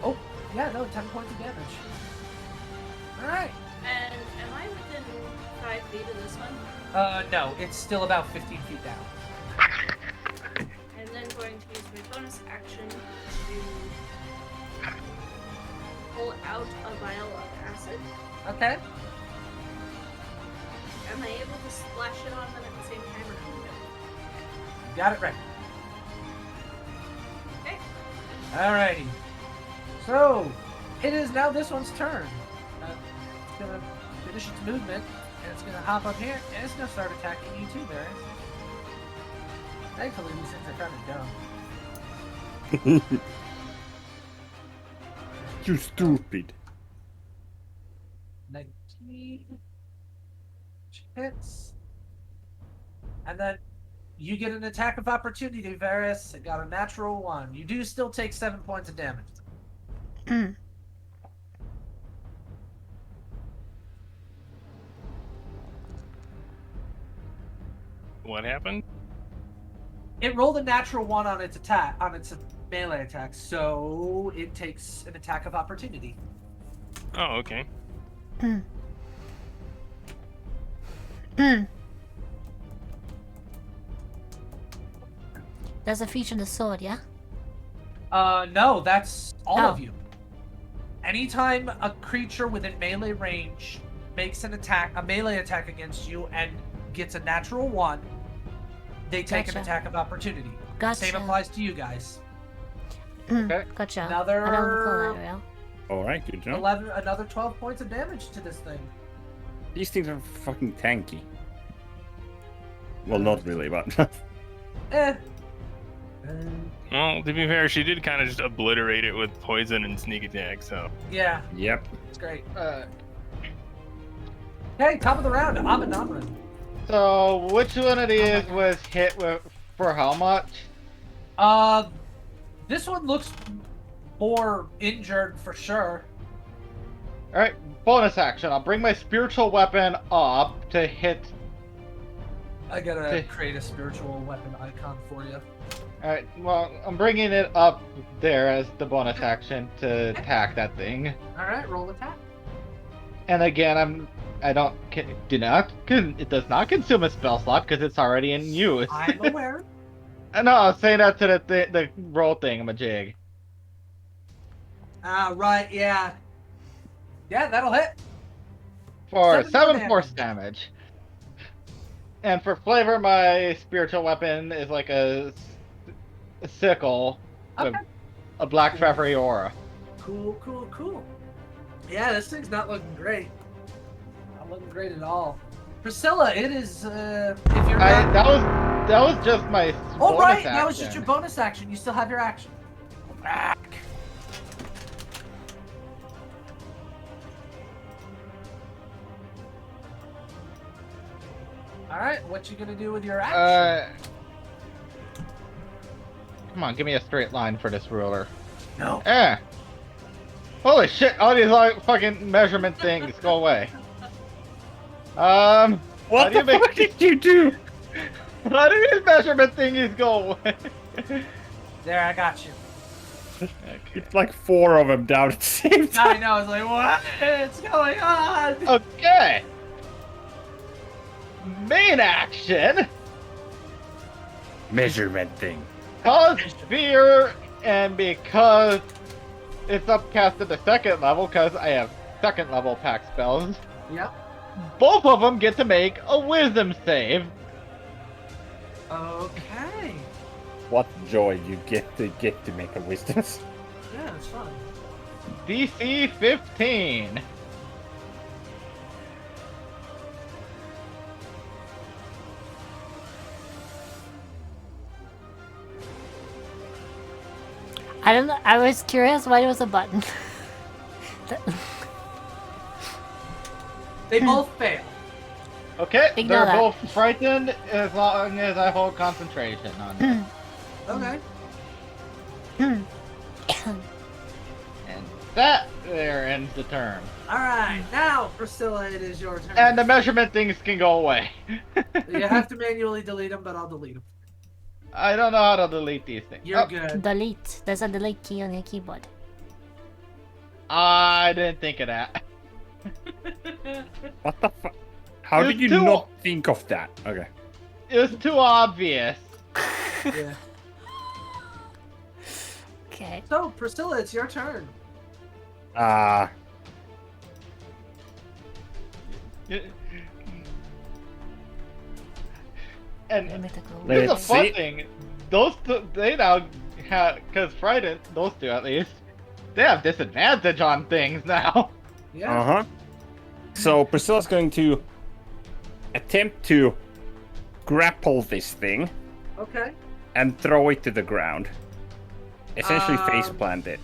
Oh, yeah, no, 10 points of damage. Alright. And am I within 5 feet of this one? No, it's still about 15 feet down. I'm then going to use my bonus action to pull out a vial of acid. Okay. Am I able to splash it on them at the same time or no? You got it right. Okay. Alrighty. So, it is now this one's turn. It's gonna finish its movement, and it's gonna hop up here, and it's gonna start attacking you too, Barry. Thankfully, these things are kind of dumb. You stupid. 19 hits. And then you get an attack of opportunity, Varys. It got a natural 1. You do still take 7 points of damage. What happened? It rolled a natural 1 on its attack, on its melee attack, so it takes an attack of opportunity. Oh, okay. Does it feature the sword, yeah? No, that's all Oh. of you. Anytime a creature within melee range makes a melee attack against you, and gets a natural 1, they take an Gotcha. attack of opportunity. Gotcha. Same applies to you guys. Okay. Gotcha. Another- I don't recall that, real. Alright, good job. 11, another 12 points of damage to this thing. These things are fucking tanky. Well, not really, but... Eh. Well, to be fair, she did kind of just obliterate it with poison and sneak attack, so. Yeah, Yep. it's great. Hey, top of the round, Abinamrin. So, which one of these was hit with for how much? This one looks more injured for sure. Alright, bonus action. I'll bring my spiritual weapon up to hit. I gotta create a spiritual weapon icon for you. Alright, well, I'm bringing it up there as the bonus action to attack that thing. Alright, roll attack. And again, it does not consume a spell slot because it's already in use. I'm aware. No, I was saying that to the roll thingamajig. Right, yeah. Yeah, that'll hit. For 7 7 force damage. And for flavor, my spiritual weapon is like a sickle with Okay. a black feathery aura. Cool. Yeah, this thing's not looking great. Not looking great at all. Priscilla, it is, if you're not... That was just my Oh, bonus right, action. that was just your bonus action. You still have your action. Back. Alright, what you gonna do with your action? Come on, give me a straight line for this ruler. No. Holy shit, all these fucking measurement things go away. What the fuck did you do? How do these measurement thingies go away? There, I got you. It's like 4 of them down at the same I time. know, I was like, what's going on? Okay. Main action. Measurement thing. Cause fear, and because it's upcast at the 2nd level, because I have 2nd level pack spells, Yep. both of them get to make a wisdom save. Okay. What joy you get to make a wisdom. Yeah, it's fun. DC 15. I don't know. I was curious why there was a button. They both fail. Okay, Ignore they're that. both frightened as long as I hold concentration on them. Okay. And that there ends the turn. Alright, now, Priscilla, it is your turn. And the measurement things can go away. You have to manually delete them, but I'll delete them. I don't know how to delete these things. You're Oh, good. Delete. There's a delete key on your keyboard. I didn't think of that. What the fuck? How It's did you too- not think of that? Okay. It was too obvious. Yeah. Okay. So, Priscilla, it's your turn. And Mythical. here's a Let's fun see. thing. Those two, they now have, because frightened, those two at least, they have disadvantage on things now. Yeah. Uh-huh. So Priscilla's going to attempt to grapple this thing Okay. and throw it to the ground. Essentially face Um, plant it.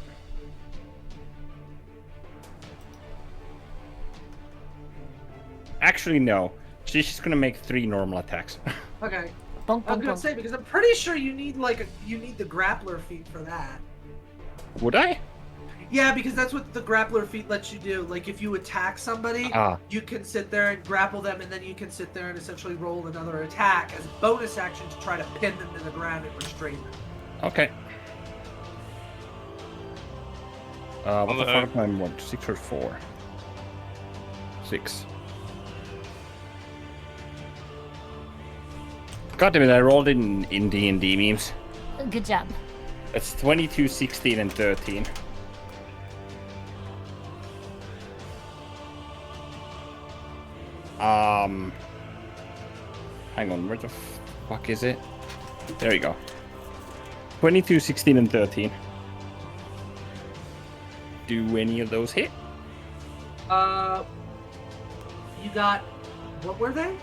Actually, no. She's just gonna make 3 normal attacks. Okay. Bonk, I was bonk, gonna bonk. say because I'm pretty sure you need the grappler feat for that. Would I? Yeah, because that's what the grappler feat lets you do. Like if you attack somebody, Ah. you can sit there and grapple them, and then you can sit there and essentially roll another attack as a bonus action to try to pin them to the ground and restrain them. Okay. What the Although- fuck am I on? 6 or 4? 6. God damn it, I rolled in D&D memes. Good job. It's 22, 16, and 13. Hang on, where the fuck is it? There you go. 22, 16, and 13. Do any of those hit? You got. What were they?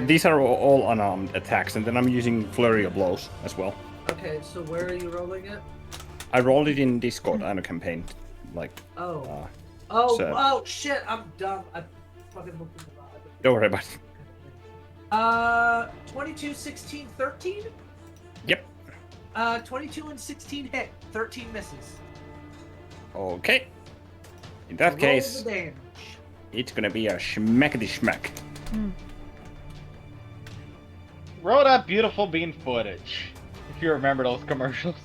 These are all unarmed attacks, and then I'm using Flurry of Blows as well. Okay, so where are you rolling it? I rolled it in Discord and a campaign. Like, Oh. so- Oh, shit, I'm dumb. I fucking looked at the wrong. don't worry about it. 22, 16, 13? Yep. 22 and 16 hit. 13 misses. Okay. In So that roll case, the damage. it's gonna be a schmackety schmack. Roll that beautiful bean footage. If you remember those commercials.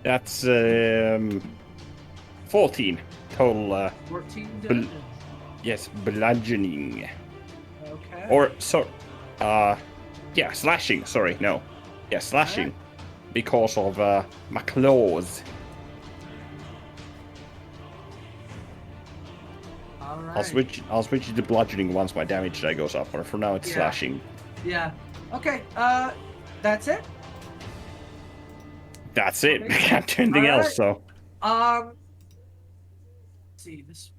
That's 14 total. 14 Bl- damage. Yes, bludgeoning. Okay. Or yeah, slashing. Sorry, no. Yeah, slashing. Because of my claws. Alright. I'll switch it to bludgeoning once my damage die goes up. Or for now, it's Yeah. slashing. Yeah. Okay, that's it? That's it. Okay. Can't do anything Alright. else. So Let's see this.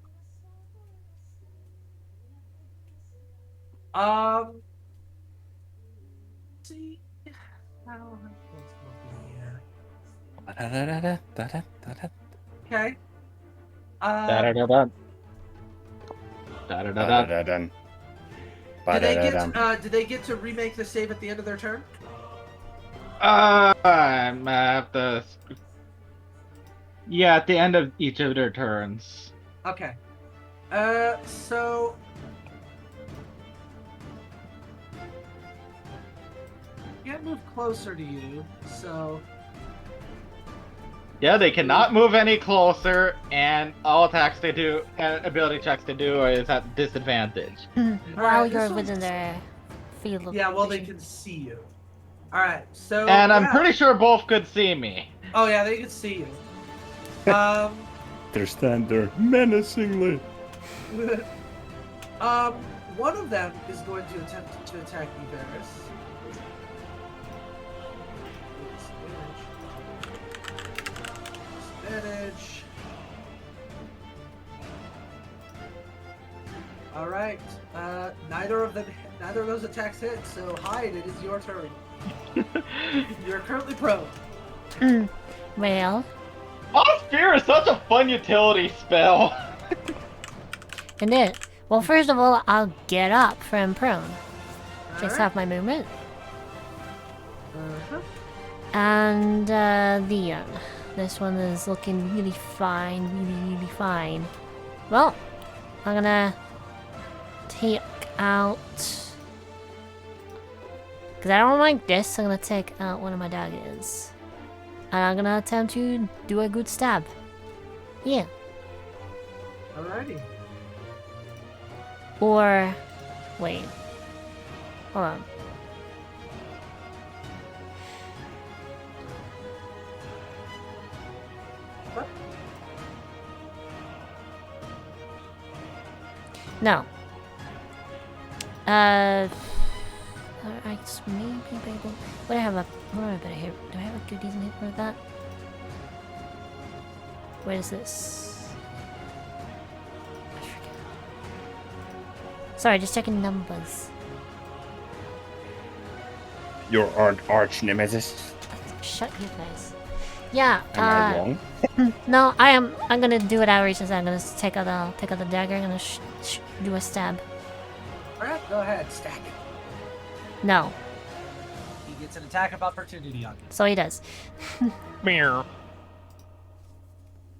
Let's see. How am I supposed to be here? Okay. Da-da-da-da. Da-da-da-da. Ba-da-da-dun. Do they get to remake the save at the end of their turn? I'm at the. Yeah, at the end of each of their turns. Okay. So can't move closer to you, so Yeah, they cannot move any closer, and all attacks they do and ability checks they do is at disadvantage. While Alright, you're this one's- within their field of yeah, well they vision. can see you. Alright, so And I'm yeah. pretty sure both could see me. Oh yeah, they can see you. They stand there menacingly. One of them is going to attempt to attack you, Varys. Disadvantage. Alright. Neither of those attacks hit, so Hyde, it is your turn. You're currently prone. Well, Boss Fear is such a fun utility spell. and it. Well, first of all, I'll get up from prone. Just Alright. have my movement. Uh-huh. And Leon. This one is looking really fine, really fine. Well, I'm gonna take out. Because I don't like this, I'm gonna take out one of my daggers. And I'm gonna attempt to do a good stab. Yeah. Alrighty. Or. Wait. Hold on. What? No. I maybe be able. Would I have a? What do I better hit? Do I have a good decent hit for that? Where is this? I forget. Sorry, just checking numbers. Your arch nemesis. Shut your face. Yeah. Am I wrong? No, I am. I'm gonna do what Ari says. I'm gonna take out the dagger. I'm gonna do a stab. Alright, go ahead, stack it. No, He gets an attack of opportunity on you. so he does. Meow.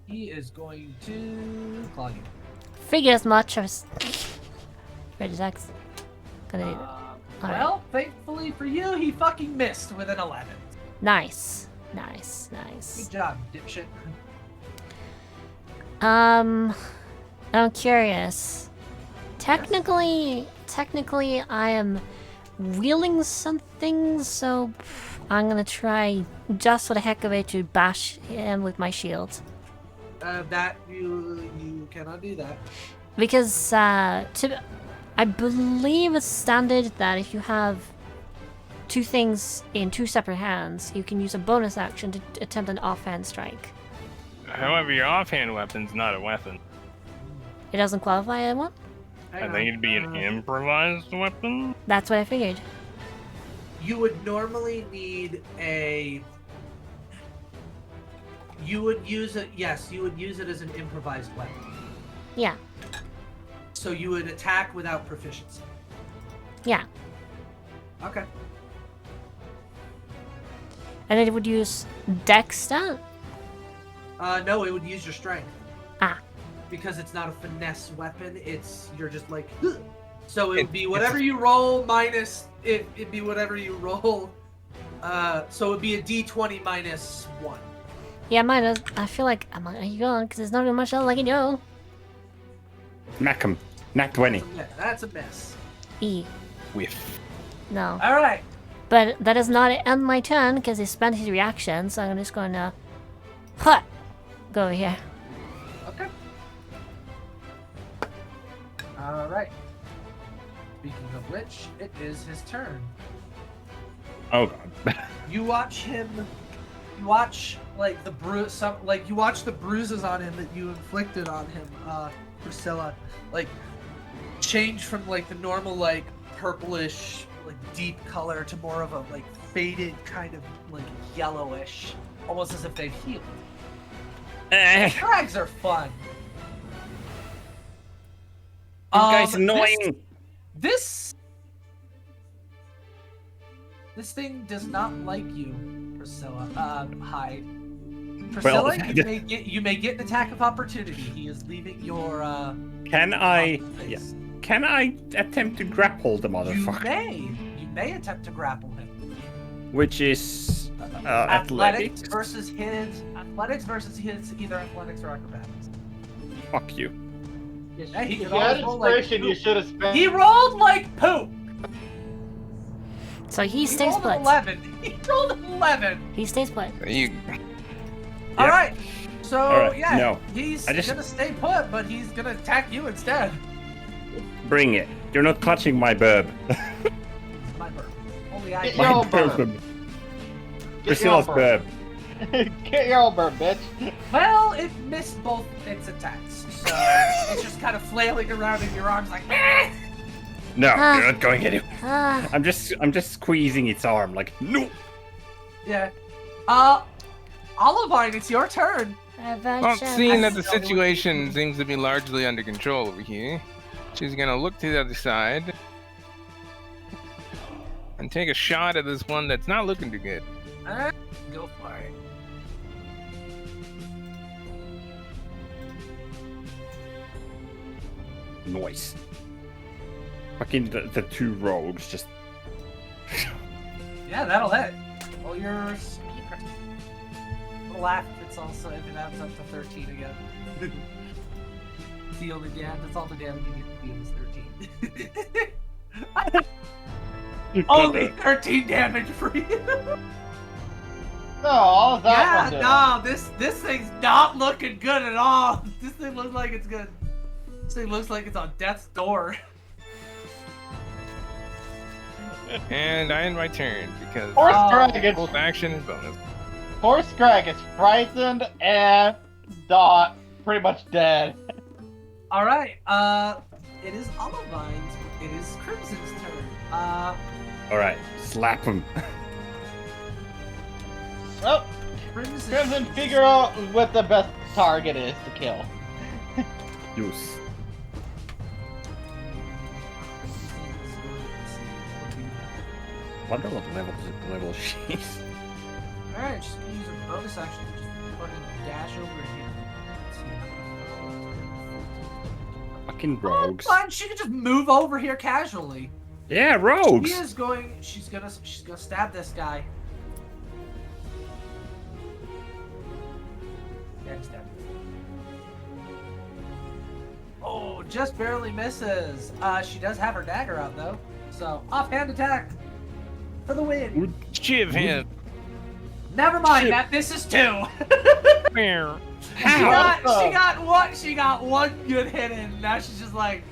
He is going to claw you. Figure as much. I was. Regidex. Gonna do that. Alright. Well, thankfully for you, he fucking missed with an 11. Nice. Nice. Nice. Good job, dipshit. I'm curious. Technically, I am wheeling something, so I'm gonna try just for the heck of it to bash him with my shield. That you cannot do that. Because I believe it's standard that if you have two things in two separate hands, you can use a bonus action to attempt an offhand strike. However, your offhand weapon's not a weapon. It doesn't qualify as one? I think it'd be an improvised weapon. That's what I figured. You would normally need a. You would use it. Yes, you would use it as an improvised weapon. Yeah. So you would attack without proficiency. Yeah. Okay. And it would use dex stat? No, it would use your strength. Ah. Because it's not a finesse weapon. You're just like. Ugh. So it would be whatever you roll minus. It'd be whatever you roll. So it would be a D20 minus 1. Yeah, mine. I feel like I'm like, are you going? Because there's not really much else I can do. Smack him. Nat 20. That's a miss. E. Whiff. No. All right. But that does not end my turn because he spent his reaction, so I'm just going to. Huh! Go over here. Okay. All right. Speaking of which, it is his turn. Oh god. You watch him. You watch like the you watch the bruises on him that you inflicted on him, Priscilla, like change from like the normal like purplish, like deep color to more of a like faded kind of like yellowish, almost as if they've healed. Drags are fun. This guy's annoying. This thing does not like you, Priscilla. Hyde. Priscilla, Well, you may get an attack of opportunity. He is leaving your. Can I? place. Yeah. Can I attempt to grapple the motherfucker? You may attempt to grapple him. Which is Athletics versus his. Athletics versus his. Either athletics or acrobatics. Fuck you. Hey, he If could you had always roll like inspiration, you poop. should have spent. He rolled like poop. So he He stays rolled an put. 11. He rolled an 11. He stays put. You. All right. So Alright, yeah, no. he's I just- gonna stay put, but he's gonna attack you instead. Bring it. You're not clutching my burb. It's my burp. Only I Get can. your My own burb. burb. Priscilla's burb. Get your own bird, bitch. Well, it missed both its attacks, so it's just kind of flailing around in your arms like. No, Ah. you're not going anywhere. Ah, I'm just squeezing its arm like no. Yeah. Olivine, it's your turn. Well, seeing that the situation seems to be largely under control over here, she's gonna look to the other side and take a shot at this one that's not looking too good. Alright, go for it. Noise. Fucking the two rogues just. Yeah, that'll hit. Well, your speed. Laugh if it's also if it adds up to 13 again. It's the only damage. That's all the damage you get to be is 13. Only 13 damage for you. No, all that Yeah, one did. no, this thing's not looking good at all. This thing looks like it's good. This thing looks like it's on death's door. And I end my turn because Horse Oh. Greg is both action and bonus. Horse Greg is frightened and pretty much dead. All right, it is Olivine's. It is Crimson's turn. All right, slap him. Well, Crimson, figure out what the best target is to kill. Use. Wonder what level she's. Alright, just gonna use a bonus action to just fucking dash over here. Fucking rogues. Fine, she can just move over here casually. Yeah, rogues. She's gonna stab this guy. Yeah, stab. Oh, just barely misses. She does have her dagger out though. So offhand attack for the win. Shiv him. Never mind, Shit. that misses too. Meow. She got one good hit in. Now she's just like,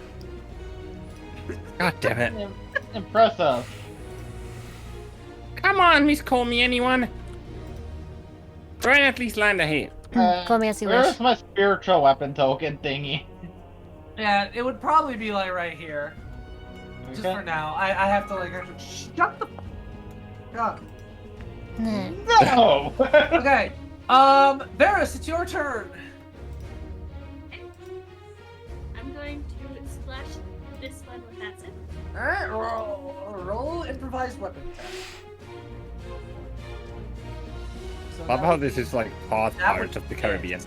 God damn it. Impressive. Come on, Miss Call Me Anyone. Try and at least land a hit. Call me as you wish. Where's my spiritual weapon token thingy? yeah, it would probably be like right here. Just Okay. for now. I have to like actually shut the f up. Nah. No! Okay. Varys, it's your turn. I'm going to splash this one with acid. Alright, roll improvised weapon attack. So Love that how would this be- is like Pirates of the Caribbean.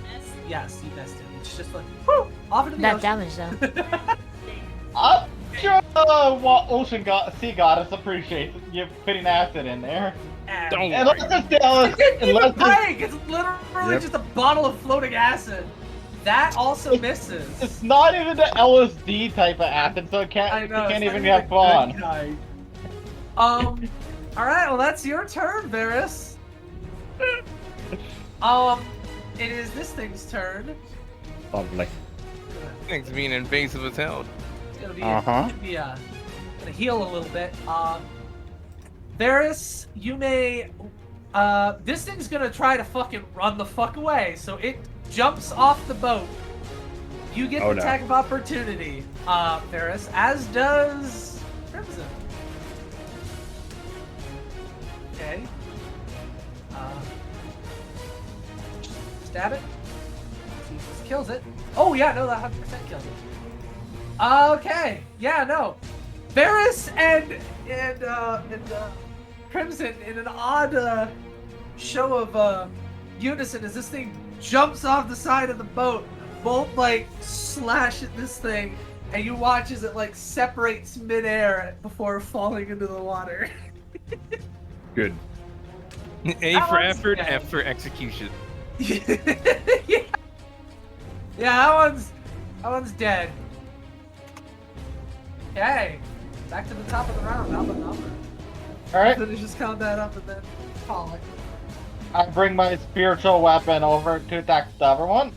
Yes. Yes, you missed it. It's just like, whoo, off into the That ocean. damage though. I'm sure sea goddess appreciates you putting acid in there. And Don't And let's just tell us, It didn't even unless it's, break! It's literally Yep. just a bottle of floating acid. That also misses. it's not even the LSD type of acid, so it I can't, know. you can't it's even not have a fun. good kind. Alright, well that's your turn, Varys. It is this thing's turn. Lovely. Thanks for being invasive as hell. It's gonna be, Uh-huh. gonna heal a little bit. Varys, you may, this thing's gonna try to fucking run the fuck away, so it jumps off the boat. You get Oh, the no. attack of opportunity, Varys, as does Crimson. Okay. Stab it. See if this kills it. Oh yeah, no, that 100% kills it. Okay, yeah, no. Varys and Crimson in an odd show of unison as this thing jumps off the side of the boat, both like slash at this thing, and you watch as it like separates midair before falling into the water. A Good. That for one's effort, dead. F for execution. yeah. Yeah, that one's dead. Okay, back to the top of the round. Now the number. Alright, Then just count that up and then call it. I bring my spiritual weapon over to attack the other one.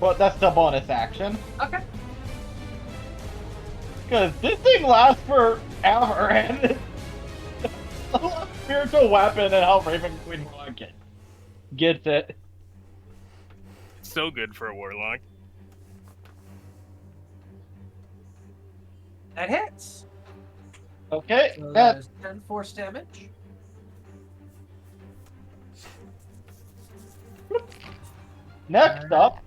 But that's the bonus action. Okay. Because this thing lasts forever, and it's a spiritual weapon and how Raven Queen gets it. So good for a warlock. That hits. Okay, So that that is 10 force damage. next Alright. up.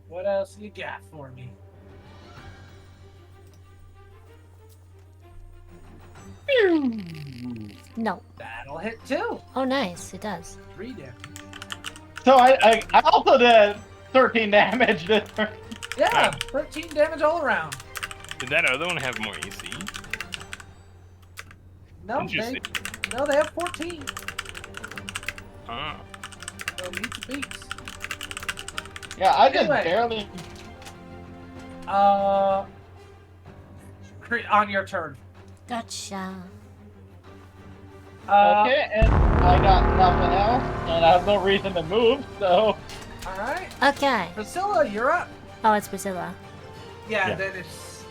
What else you got for me? No. That'll hit too. Oh, nice. It does. 3 damage. So I also did 13 damage this turn. Yeah, 13 damage all around. Did that other one have more AC? No, Interesting. they have 14. Ah. So meets the beats. Yeah, I just Anyway. barely. On your turn. Gotcha. Okay, and I got nothing else, and I have no reason to move, so. Alright. Okay. Priscilla, you're up. Oh, it's Priscilla. Yeah, Yeah. then it's.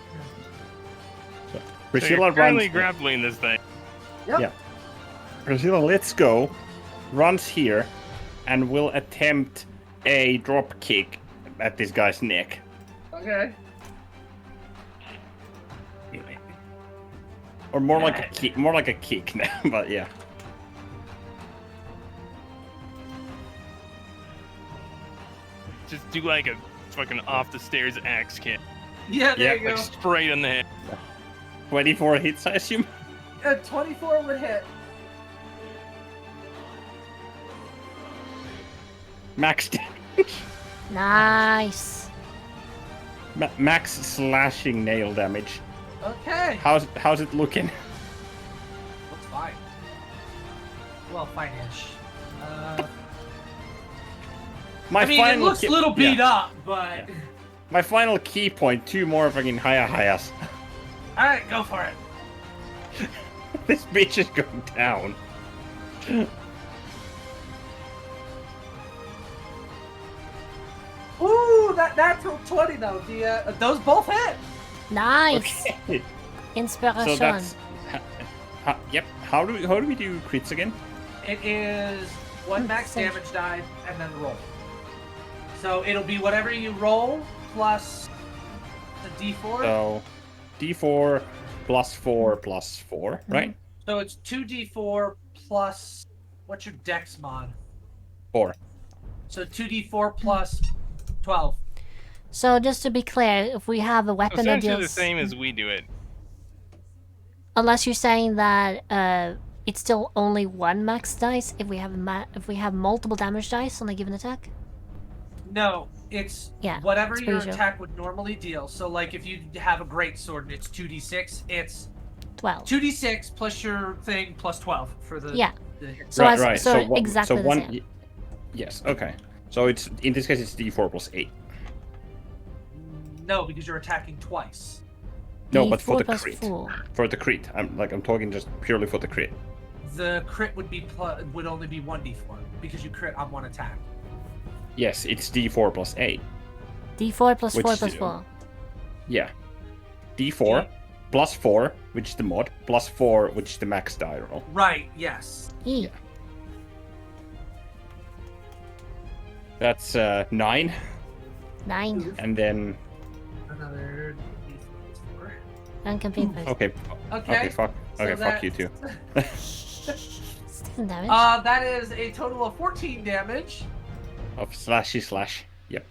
So Priscilla you're currently runs. grappling this thing. Yep. Yeah. Priscilla, let's go. Runs here, and will attempt a drop kick at this guy's neck. Okay. Or more like a kick. More like a kick now, but yeah. Just do like a fucking off the stairs axe kick. Yeah, there Yeah, you go. Like straight in the head. 24 hits, I assume. 24 would hit. Max damage. Nice. Max slashing nail damage. Okay. How's it looking? Looks fine. Well, fine-ish. My I mean, it final looks a little beat yeah. up, but... My final key point, 2 more fucking hayas. Alright, go for it. This bitch is going down. Ooh, that natural 20 though. Those both hit. Nice. Okay. Inspiration. So that's... yep. How do we do crits again? It is 1 max Same. damage die and then roll. So it'll be whatever you roll plus the d4. So d4 plus 4 plus 4, right? So it's 2d4 plus what's your dex mod? 4. So 2d4 plus 12. So just to be clear, if we have a weapon that Essentially deals... the same as we do it. Unless you're saying that it's still only 1 max dice if we have multiple damage dice on a given attack? No, it's Yeah, whatever it's your pretty sure. attack would normally deal. So like if you have a great sword and it's 2d6, it's 12. 2d6 plus your thing plus 12 for the Yeah. the hit. So exactly the same. Yes, okay. So it's in this case it's d4 plus 8. No, because you're attacking twice. No, but for D4 the plus crit. 4. For the crit. I'm talking just purely for the crit. The crit would only be 1d4 because you crit on 1 attack. Yes, it's d4 plus 8. D4 plus Which 4 is, plus 4. Yeah. d4 plus 4, which is the mod, plus 4, which is the max die roll. Right, yes. E. That's 9, 9. and then Another d4. Uncomplete phase. okay, Okay. fuck So you too. Still damage. That is a total of 14 damage. Of slashy slash. Yep.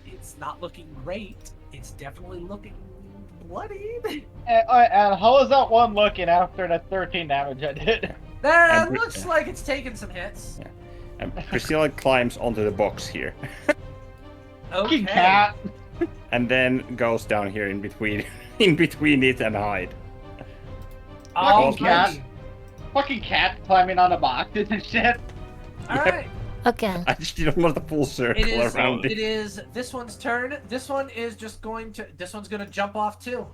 It's not looking great. It's definitely looking bloodied. And how is that one looking after the 13 damage I did? That And- looks like it's taken some hits. Yeah. And Priscilla climbs onto the box here, Okay. Fucking cat. and then goes down here in between, in between it and hide. All Fucking right. cat. Fucking cat climbing on the boxes and shit. All right. Okay. I just did almost a full circle around It it. is this one's turn. This one is just going to. This one's going to jump off too.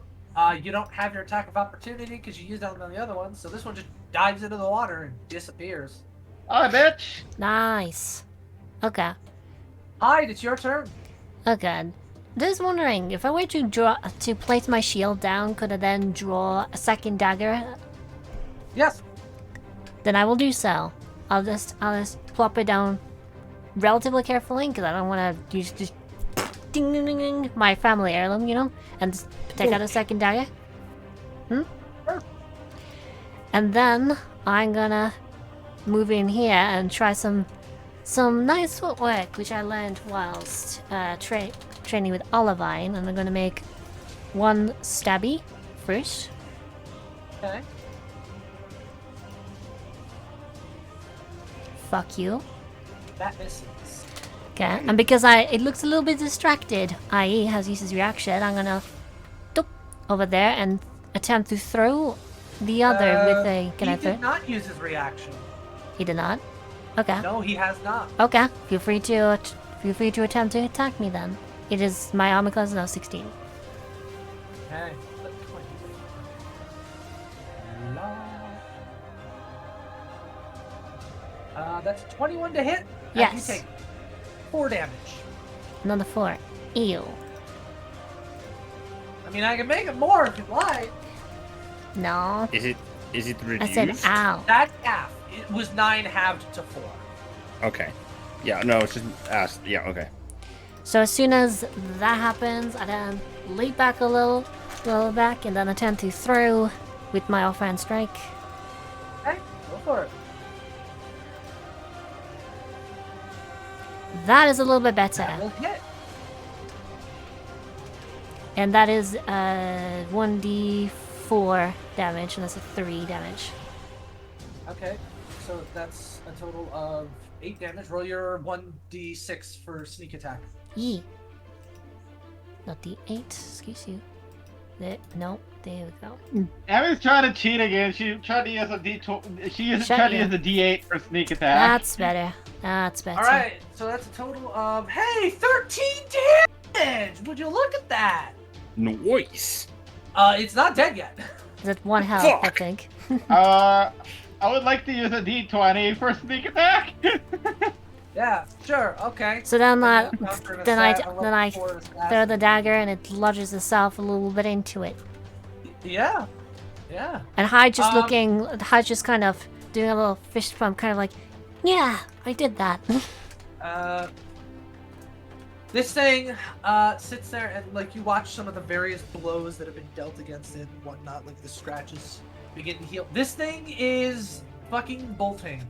You don't have your attack of opportunity because you used it on the other one. So this one just dives into the water and disappears. Alright, bitch. Nice. Okay. Hyde, it's your turn. Okay. Just wondering, if I were to place my shield down, could I then draw a second dagger? Yes. Then I will do so. I'll just plop it down relatively carefully, because I don't want to use just ding ding ding ding my family heirloom, you know, and just take out a second dagger. Sure. And then I'm gonna move in here and try some nice footwork, which I learned whilst training with Olivine, and I'm gonna make 1 stabby first. Okay. Fuck you. That misses. Okay, and because it looks a little bit distracted, i.e. has used his reaction, I'm gonna doop over there and attempt to throw the other with a... Can he I throw? did not use his reaction. He did not? Okay. No, he has not. Okay, feel free to attempt to attack me then. It is, my armor class is now 16. Okay. That's 21 to hit. And Yes. You take 4 damage. Another 4. Ew. I mean, I can make it more if you'd like. No. Is it I reduced? said ow. That's half. It was 9 halved to 4. Okay. Yeah, no, it's just asked. Yeah, okay. So as soon as that happens, I then leap back a little back, and then attempt to throw with my offhand strike. Okay, go for it. That is a little bit That better. will hit. And that is 1d4 4 damage, and that's a 3 damage. Okay, so that's a total of 8 damage. Roll your 1d6 for sneak attack. Yee. Not D8, excuse you. No, there we go. Emmy's trying to cheat again. She tried to use a D2. She Shut tried to you. use a D8 for sneak attack. That's better. That's better. Alright, so that's a total of, hey, 13 damage! Would you look at that? Nice. It's not dead yet. That's 1 health, I Fuck. think. I would like to use a D20 for sneak attack. Yeah, sure, okay. So then, Then I throw the dagger and it lodges itself a little bit into it. Yeah, yeah. And Hyde just kind of doing a little fist pump, kind of like, yeah, I did that. This thing sits there and like you watch some of the various blows that have been dealt against it and whatnot, like the scratches begin to heal. This thing is fucking bolting.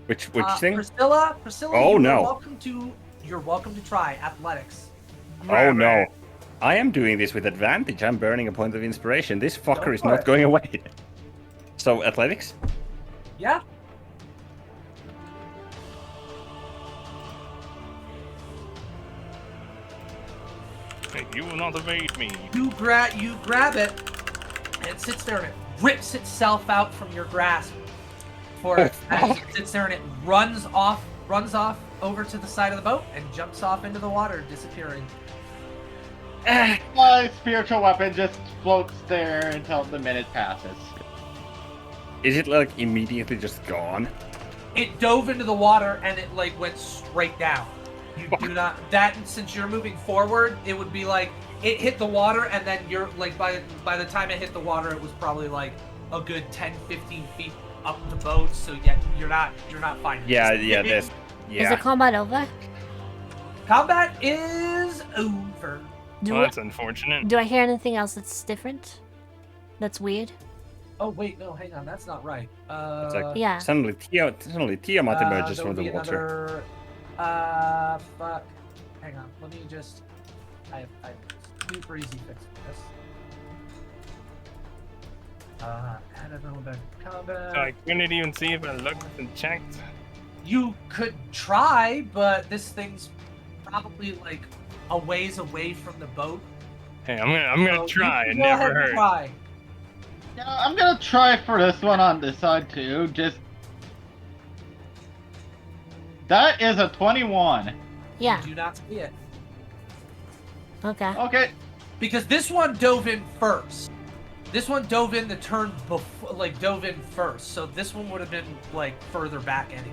Which thing? Priscilla, Oh, no. You're welcome to try athletics. Oh no. I am doing this with advantage. I'm burning a point of inspiration. This fucker Go is for not it. going away. So, athletics? Yeah. Hey, you will not evade me. You grab it, and it sits there and it rips itself out from your grasp. For as it sits there and it runs off over to the side of the boat and jumps off into the water, disappearing. My spiritual weapon just floats there until the minute passes. Is it like immediately just gone? It dove into the water and it like went straight down. You do not since you're moving forward, it would be like it hit the water and then you're like by the time it hit the water, it was probably like a good 10-15 feet up the boat. So yeah, you're not finding. Yeah, this. this. Is the Yeah. combat over? Combat is over. Well, that's unfortunate. Do I hear anything else that's different? That's weird? Oh wait, no, hang on, that's not right. It's like Yeah. suddenly Tiamat emerges there from would the be water. another. Fuck. Hang on, let me just. I have super easy fix for this. Add an element combat. So I couldn't even see if I looked and checked. You could try, but this thing's probably like a ways away from the boat. Hey, I'm gonna So try. you It can go ahead never and hurt. Try. Yeah, I'm gonna try for this one on this side too. That is a 21. Yeah. You do not see it Okay. Okay. because this one dove in first. This one dove in the turn before, like dove in first. So this one would have been like further back anyway.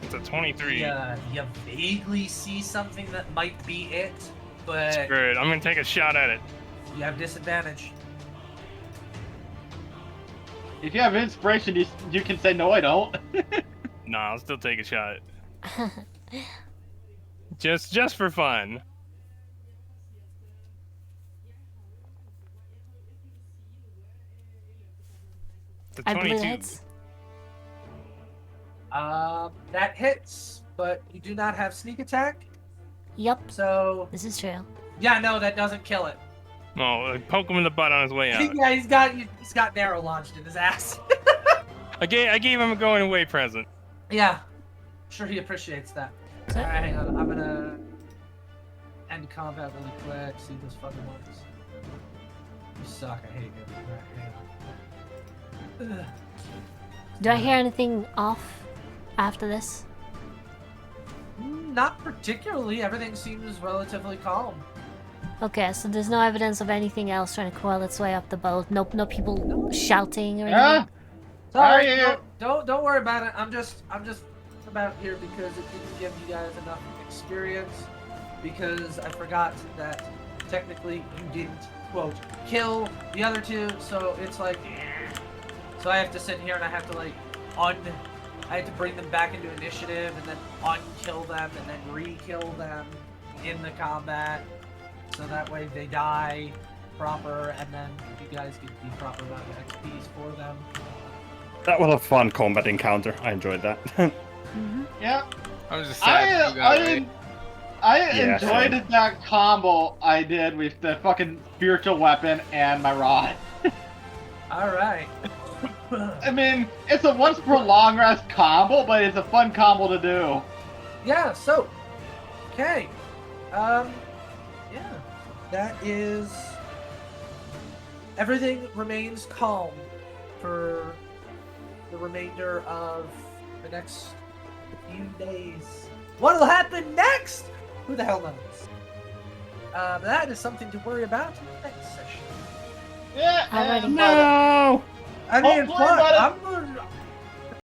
It's a 23. Yeah, you vaguely see something that might be it, but Screw it. I'm gonna take a shot at it. you have disadvantage. If you have inspiration, you can say no, I don't. Nah, I'll still take a shot. Just for fun. The I believe 22. it's. That hits, but you do not have sneak attack, Yep, so this is true. yeah, no, that doesn't kill it. Oh, poke him in the butt on his way out. Yeah, he's got an arrow launched in his ass. I gave him a going away present. Yeah, sure he appreciates that. So- All right, hang on, I'm gonna end combat really quick. See if this fucking works. You suck. I hate you. All right, hang on. Ugh. Do I hear anything off after this? Not particularly. Everything seems relatively calm. Okay, so there's no evidence of anything else trying to coil its way up the boat. No people shouting or anything. Yeah. Sorry, Hi. don't worry about it. I'm just about here because it didn't give you guys enough experience. Because I forgot that technically you didn't quote kill the other two, so it's like, so I have to sit here and I have to like I have to bring them back into initiative and then unkill them and then re-kill them in the combat, so that way they die proper and then you guys get the proper amount of XPs for them. That was a fun combat encounter. I enjoyed that. Mm-hmm. Yeah. I was just sad. you got away. I Yeah, enjoyed same. that combo I did with the fucking spiritual weapon and my rod. All right. I mean, it's a once per long rest combo, but it's a fun combo to do. Yeah. So, okay. Yeah. That is. Everything remains calm for the remainder of the next few days. What'll happen next? Who the hell knows? That is something to worry about in the next session. Yeah, Alrighty. and No! I mean, Hopefully by fuck, the- I'm